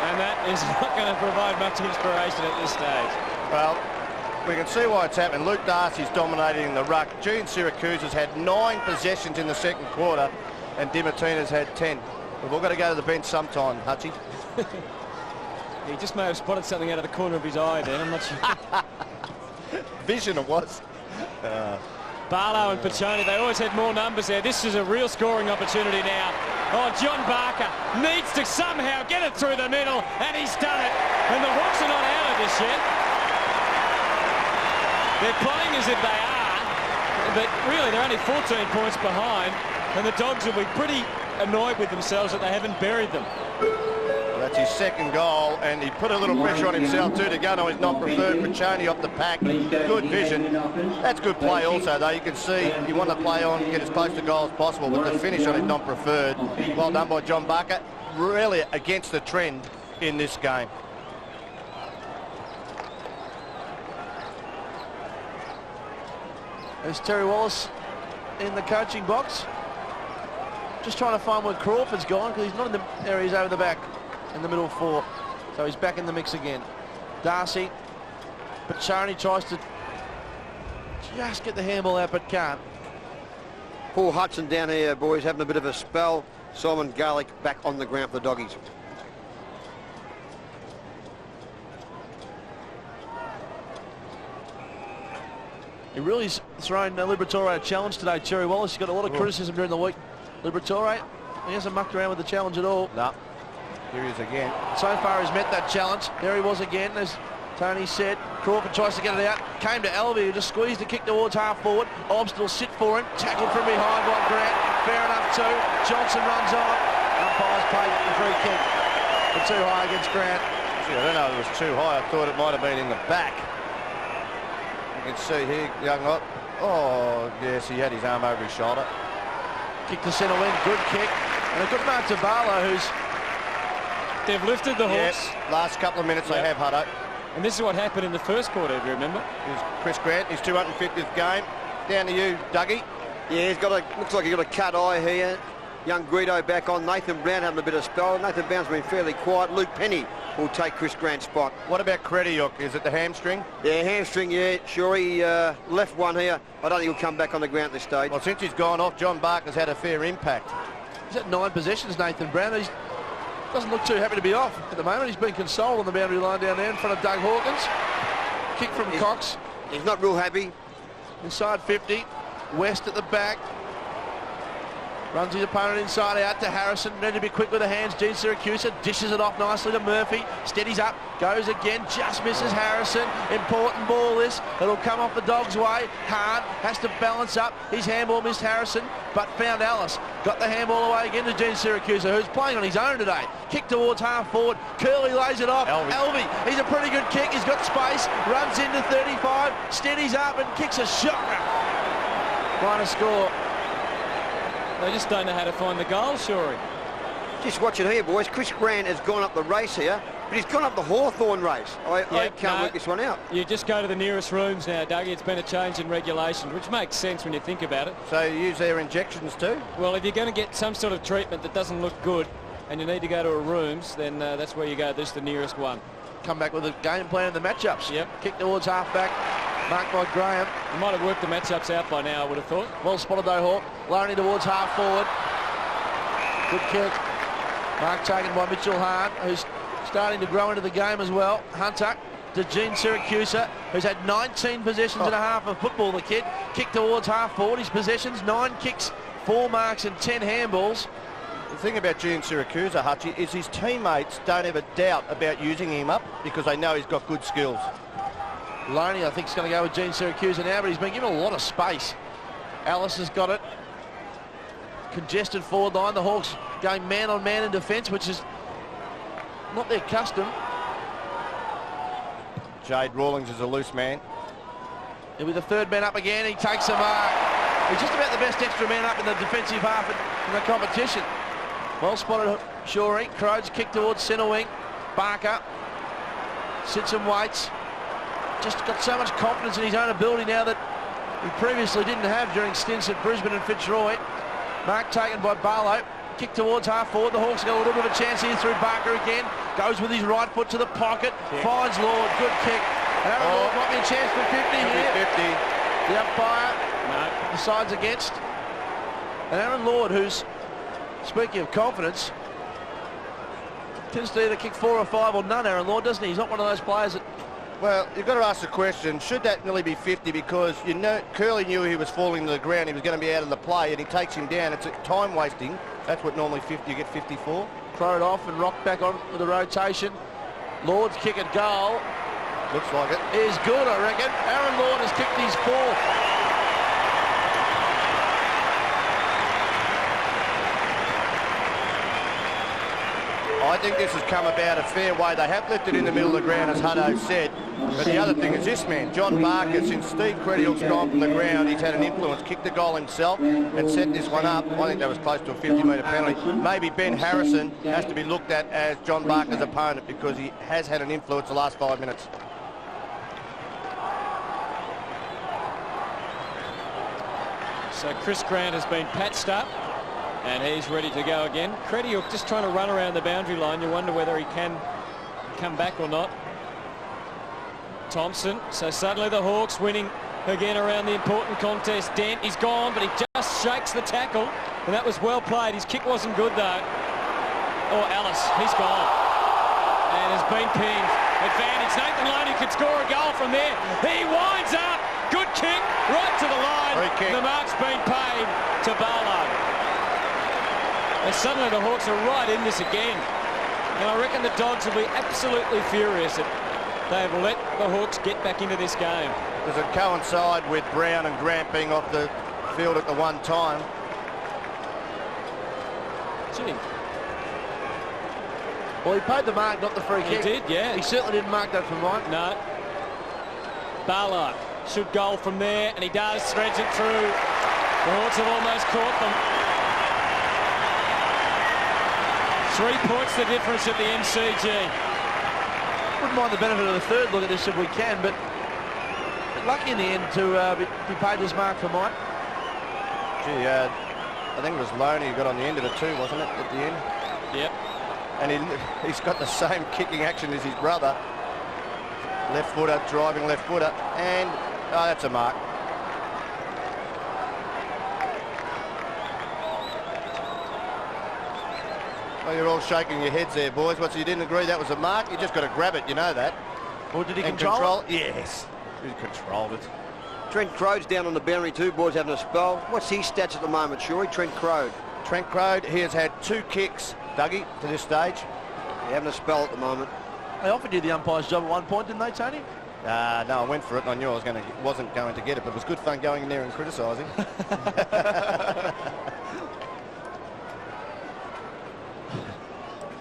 And that is not going to provide much inspiration at this stage. Well, we can see why it's happened. Luke Darcy's dominating the ruck. Gene Siracusa's had 9 possessions in the second quarter, and Dimatina's had 10. We've all got to go to the bench sometime, Hutchie. He just may have spotted something out of the corner of his eye then, I'm not sure. Vision it was. Barlow and Pachoni, they always had more numbers there. This is a real scoring opportunity now. Oh, John Barker needs to somehow get it through the middle, and he's done it. And the Hawks are not out of this yet. They're playing as if they are, but really they're only 14 points behind, and the Dogs will be pretty annoyed with themselves that they haven't buried them. That's his second goal, and he put a little pressure on himself too to go to his non-preferred. Pachoni off the pack. Good vision. That's good play also, though. You can see he wanted to play on, get as close to goal as possible, but the finish on his non-preferred. Well done by John Barker. Really against the trend in this game. There's Terry Wallace in the coaching box. Just trying to find where Crawford's gone, because he's not in the area, he's over the back in the middle 4. So he's back in the mix again. Darcy, Pachoni tries to just get the handball out, but can't. Paul Hudson down here, boys, having a bit of a spell. Simon Garlick back on the ground for the Doggies. He really's thrown Liberatore a challenge today, Terry Wallace. He's got a lot of criticism during the week. Liberatore, he hasn't mucked around with the challenge at all. No. Here he is again. So far he's met that challenge. There he was again. There's Tony said, Crawford tries to get it out. Came to Elvey, who just squeezed the kick towards half forward. Obstill sit for him. Tackled from behind by Grant. Fair enough too. Johnson runs on. Umpires paid the free kick. But too high against Grant. Gee, I don't know if it was too high. I thought it might have been in the back. You can see here, young lot. Oh, yes, he had his arm over his shoulder. Kick to centre wing. Good kick. And a good mark to Barlow, who's... They've lifted the Hawks. Yes, last couple of minutes they have, Hutto. And this is what happened in the first quarter, if you remember. Here's Chris Grant, his 250th game. Down to you, Dougie. Yeah, he's got a, looks like he's got a cut eye here. Young Guido back on. Nathan Brown having a bit of spell. Nathan Brown's been fairly quiet. Luke Penny will take Chris Grant's spot. What about Crediuk? Is it the hamstring? Yeah, hamstring, yeah, sure. He left one here. I don't think he'll come back on the ground at this stage. Well, since he's gone off, John Barker's had a fair impact. He's at 9 possessions, Nathan Brown. He doesn't look too happy to be off at the moment. He's been consoled on the boundary line down there in front of Doug Hawkins. Kick from Cox. He's not real happy. Inside 50. West at the back. Runs his opponent inside out to Harrison. Ready to be quick with the hands. Gene Syracuse dishes it off nicely to Murphy. Steadies up. Goes again. Just misses Harrison. Important ball this. It'll come off the Dogs' way. Hard. Has to balance up. His handball missed Harrison, but found Ellis. Got the handball away again to Gene Syracuse, who's playing on his own today. Kick towards half forward. Curley lays it off. Elvey. He's a pretty good kick. He's got space. Runs into 35. Steadies up and kicks a shocker. Minor score. They just don't know how to find the goal, Shorey. Just watch it here, boys. Chris Grant has gone up the race here, but he's gone up the Hawthorn race. I can't work this one out. You just go to the nearest rooms now, Dougie. It's been a change in regulation, which makes sense when you think about it. So you use their injections too? Well, if you're going to get some sort of treatment that doesn't look good and you need to go to a rooms, then that's where you go. This is the nearest one. Come back with a game plan of the matchups. Yep. Kick towards half-back. Marked by Graham. You might have worked the matchups out by now, I would have thought. Well spotted though, Hawk. Lowering towards half forward. Good kick. Mark taken by Mitchell Hart, who's starting to grow into the game as well. Hunter to Gene Syracuse, who's had 19 possessions and a half of football, the kid. Kick towards half forward. His possessions, 9 kicks, 4 marks and 10 handballs. The thing about Gene Syracuse, Hutchie, is his teammates don't have a doubt about using him up because they know he's got good skills. Loney, I think, is going to go with Gene Syracuse now, but he's been given a lot of space. Ellis has got it. Congested forward line. The Hawks going man-on-man in defence, which is not their custom. Jade Rawlings is a loose man. He'll be the third man up again. He takes a mark. He's just about the best extra man up in the defensive half in the competition. Well spotted, Shorey. Crows kick towards centre wing. Barker sits and waits. Just got so much confidence in his own ability now that he previously didn't have during stints at Brisbane and Fitzroy. Mark taken by Barlow. Kick towards half forward. The Hawks got a little bit of a chance here through Barker again. Goes with his right foot to the pocket. Finds Lord. Good kick. And Aaron Lord might be a chance for 50 here. 50. The umpire decides against. And Aaron Lord, who's, speaking of confidence, tends to either kick 4 or 5 or none, Aaron Lord, doesn't he? He's not one of those players that... Well, you've got to ask the question, should that nearly be 50? Because you know Curley knew he was falling to the ground, he was going to be out of the play, and he takes him down. It's time wasting. That's what normally 50, you get 54. Throw it off and rock back on with the rotation. Lord's kick at goal. Looks like it. Is good, I reckon. Aaron Lord has kicked his 4th. I think this has come about a fair way. They have left it in the middle of the ground, as Hutto said. But the other thing is this man, John Barker, since Steve Crediuk's gone from the ground, he's had an influence, kicked the goal himself and set this one up. I think that was close to a 50-metre penalty. Maybe Ben Harrison has to be looked at as John Barker's opponent because he has had an influence the last 5 minutes. So Chris Grant has been patched up. And he's ready to go again. Crediuk just trying to run around the boundary line. You wonder whether he can come back or not. Thompson. So suddenly the Hawks winning again around the important contest. Dent is gone, but he just shakes the tackle. And that was well played. His kick wasn't good, though. Oh, Ellis, he's gone. And has been pinned. Advantage. Nathan Loney could score a goal from there. He winds up. Good kick right to the line. The mark's been paid to Barlow. And suddenly the Hawks are right in this again. And I reckon the Dogs will be absolutely furious at they've let the Hawks get back into this game. Does it coincide with Brown and Grant being off the field at the one time? Gee. Well, he paid the mark, not the free kick. He did, yeah. He certainly didn't mark that for mine. No. Barlow should goal from there, and he does, threads it through. The Hawks have almost caught them. 3 points the difference at the MCG. Wouldn't mind the benefit of the third look at this if we can, but lucky in the end to be paid his mark for mine. Gee, I think it was Loney who got on the end of it too, wasn't it, at the end? Yep. And he's got the same kicking action as his brother. Left footer, driving left footer, and oh, that's a mark. Well, you're all shaking your heads there, boys. What, so you didn't agree that was a mark? You just got to grab it, you know that. Or did he And control it? Yes, he controlled it. Trent Crode's down on the boundary too, boys, having a spell. What's his stats at the moment, Shorey? Trent Crode. Trent Crode, he has had 2 kicks, Dougie, to this stage. He's having a spell at the moment. They offered you the umpire's job at one point, didn't they, Tony? No, I went for it and I knew wasn't going to get it, but it was good fun going in there and criticising.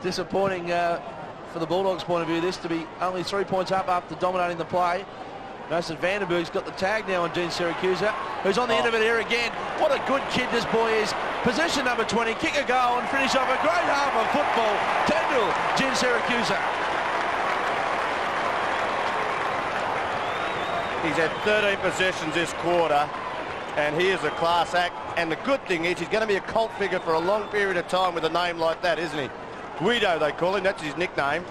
Disappointing for the Bulldogs' point of view, this to be only 3 points up after dominating the play. Notice that Vandenberg's got the tag now on Gene Siracusa, who's on the end of it here again. What a good kid this boy is. Possession number 20, kick a goal and finish off a great half of football. 10-0, Gene Siracusa. He's had 13 possessions this quarter, and he is a class act. And the good thing is he's going to be a cult figure for a long period of time with a name like that, isn't he? Guido, they call him. That's his nickname.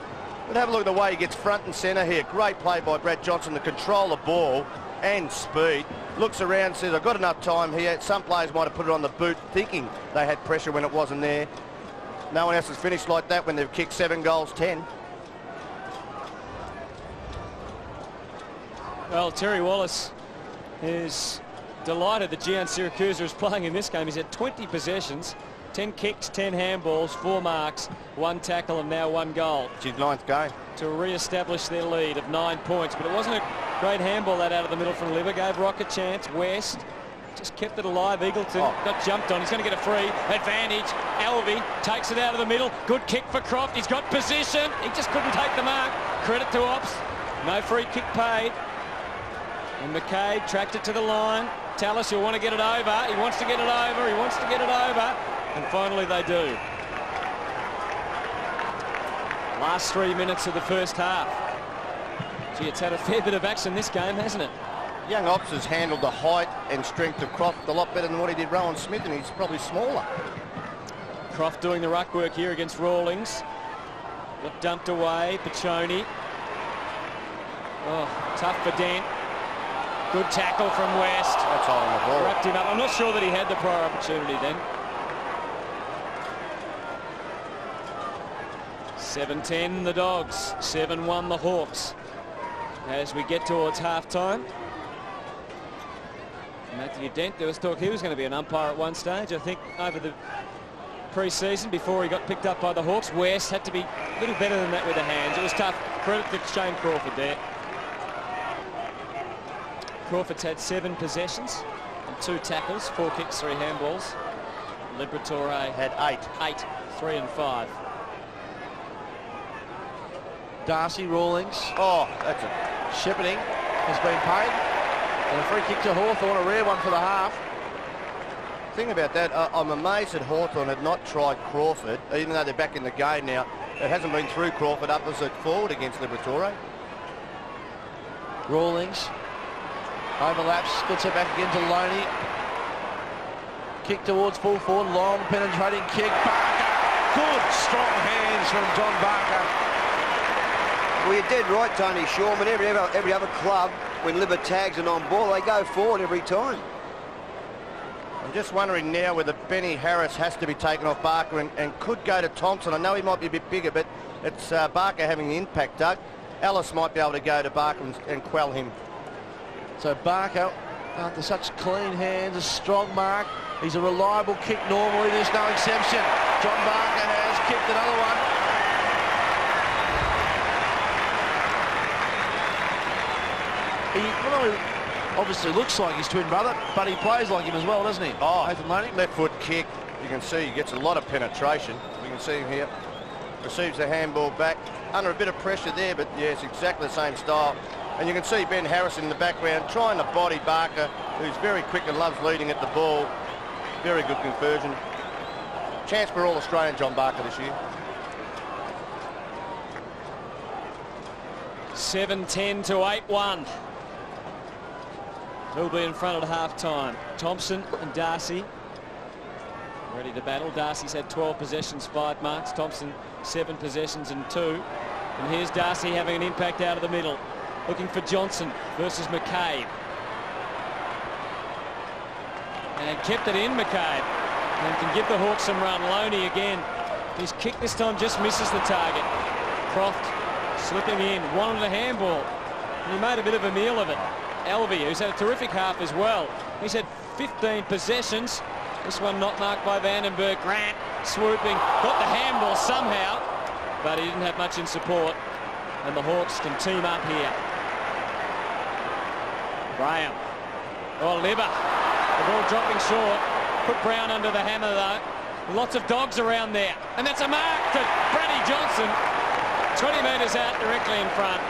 But have a look at the way he gets front and centre here. Great play by Brad Johnson to control the ball and speed. Looks around, says, I've got enough time here. Some players might have put it on the boot thinking they had pressure when it wasn't there. No one else has finished like that when they've kicked 7 goals, 10. Well, Terry Wallace is delighted that Gian Siracusa is playing in this game. He's had 20 possessions, 10 kicks, 10 handballs, 4 marks, 1 tackle and now 1 goal. It's his 9th game. To re-establish their lead of 9 points. But it wasn't a great handball that out of the middle from Liver. Gave Rock a chance. West just kept it alive. Eagleton got jumped on. He's going to get a free advantage. Alvey takes it out of the middle. Good kick for Croft. He's got position. He just couldn't take the mark. Credit to Ops. No free kick paid. And McCabe tracked it to the line. Tallis, he'll want to get it over. He wants to get it over. He wants to get it over. And finally they do. Last 3 minutes of the first half. Gee, it's had a fair bit of action this game, hasn't it? Young Ops has handled the height and strength of Croft a lot better than what he did Rowan Smith, and he's probably smaller. Croft doing the ruck work here against Rawlings. Got dumped away. Piccioni. Oh, tough for Dent. Good tackle from West. That's all on the ball. Wrapped him up. I'm not sure that he had the prior opportunity then. 7-10 the Dogs, 7-1 the Hawks. As we get towards half-time. Matthew Dent, there was talk he was going to be an umpire at one stage, I think, over the pre-season before he got picked up by the Hawks. West had to be a little better than that with the hands. It was tough. Credit to Shane Crawford there. Crawford's had 7 possessions and 2 tackles, 4 kicks, 3 handballs. Liberatore Had 8. 8, 3 and 5. Darcy, Rawlings. Oh, that's it. Shepherding has been paid. And a free kick to Hawthorn, a rare one for the half. Thing about that, I'm amazed that Hawthorn had not tried Crawford, even though they're back in the game now. It hasn't been through Crawford opposite forward against Liberatore. Rawlings overlaps, gets it back again to Loney. Kick towards full forward, long penetrating kick. Barker, good strong hands from John Barker. Well, you're dead right, Tony Shorman. Every other club, when Libba tags it on ball, they go forward every time. I'm just wondering now whether Benny Harris has to be taken off Barker and could go to Thompson. I know he might be a bit bigger, but it's Barker having the impact, Doug. Ellis might be able to go to Barker and quell him. So Barker, after such clean hands, a strong mark. He's a reliable kick normally. There's no exception. John Barker has kicked another one. obviously looks like his twin brother, but he plays like him as well, doesn't he? Oh, Nathan Loney. left foot kick. You can see he gets a lot of penetration. We can see him here. Receives the handball back. Under a bit of pressure there, but yeah, it's exactly the same style. And you can see Ben Harrison in the background trying to body Barker, who's very quick and loves leading at the ball. Very good conversion. Chance for All-Australian John Barker this year. 7-10 to 8-1. He'll be in front at half-time. Thompson and Darcy ready to battle. Darcy's had 12 possessions, 5 marks. Thompson 7 possessions and 2. And here's Darcy having an impact out of the middle. Looking for Johnson versus McCabe. And kept it in, McCabe. And can give the Hawks some run. Loney again. His kick this time just misses the target. Croft slipping in, wanted a handball. He made a bit of a meal of it. Alvey, who's had a terrific half as well. He's had 15 possessions. This one not marked by Vandenberg. Grant swooping, got the handball somehow, but he didn't have much in support. And the Hawks can team up here. Graham. Oh, Libba. The ball dropping short. Put Brown under the hammer though. Lots of dogs around there. And that's a mark to Braddy Johnson. 20 metres out directly in front.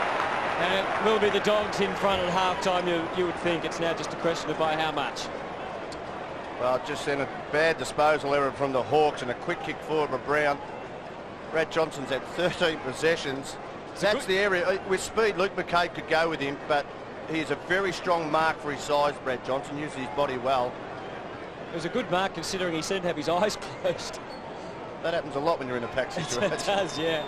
And it will be the Dogs in front at half-time, you would think. It's now just a question of by how much. Well, just then a bad disposal error from the Hawks and a quick kick forward for Brown. Brad Johnson's had 13 possessions. That's the area. With speed, Luke McCabe could go with him, but he's a very strong mark for his size, Brad Johnson. Uses his body well. It was a good mark considering he seemed to have his eyes closed. That happens a lot when you're in a pack situation. It does, yeah.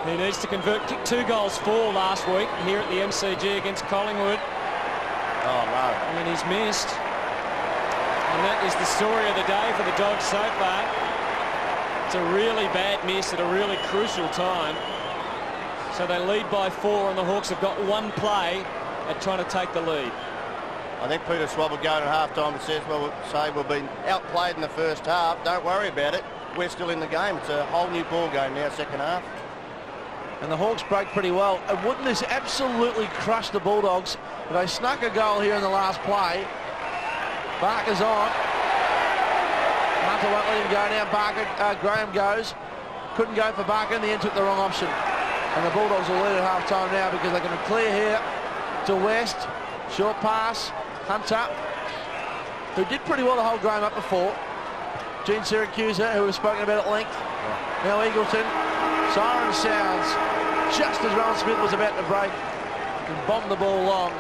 He needs to convert. Kicked 2 goals for last week here at the MCG against Collingwood. Oh, no. And he's missed. And that is the story of the day for the Dogs so far. It's a really bad miss at a really crucial time. So they lead by 4 and the Hawks have got 1 play at trying to take the lead. I think Peter Swab will go in at half-time and says, well, we've been outplayed in the first half. Don't worry about it. We're still in the game. It's a whole new ball game now, second half. And the Hawks break pretty well. And wouldn't this absolutely crush the Bulldogs? But they snuck a goal here in the last play. Barker's on. Hunter won't let him go now. Graham goes. Couldn't go for Barker. In the end took the wrong option. And the Bulldogs will lead at half-time now because they're going to clear here to West. Short pass. Hunter, who did pretty well to hold Graham up before. Gene Syracusa, who we've spoken about at length. Now Eagleton. Siren sounds just as Rowan Smith was about to break and bomb the ball long.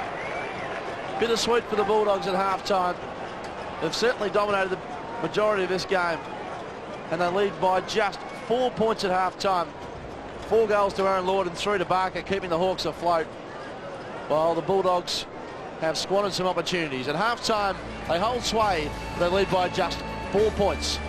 Bittersweet for the Bulldogs at half-time. They've certainly dominated the majority of this game. And they lead by just 4 points at half-time. 4 goals to Aaron Lord and 3 to Barker, keeping the Hawks afloat. While the Bulldogs have squandered some opportunities. At half-time, they hold sway. They lead by just 4 points.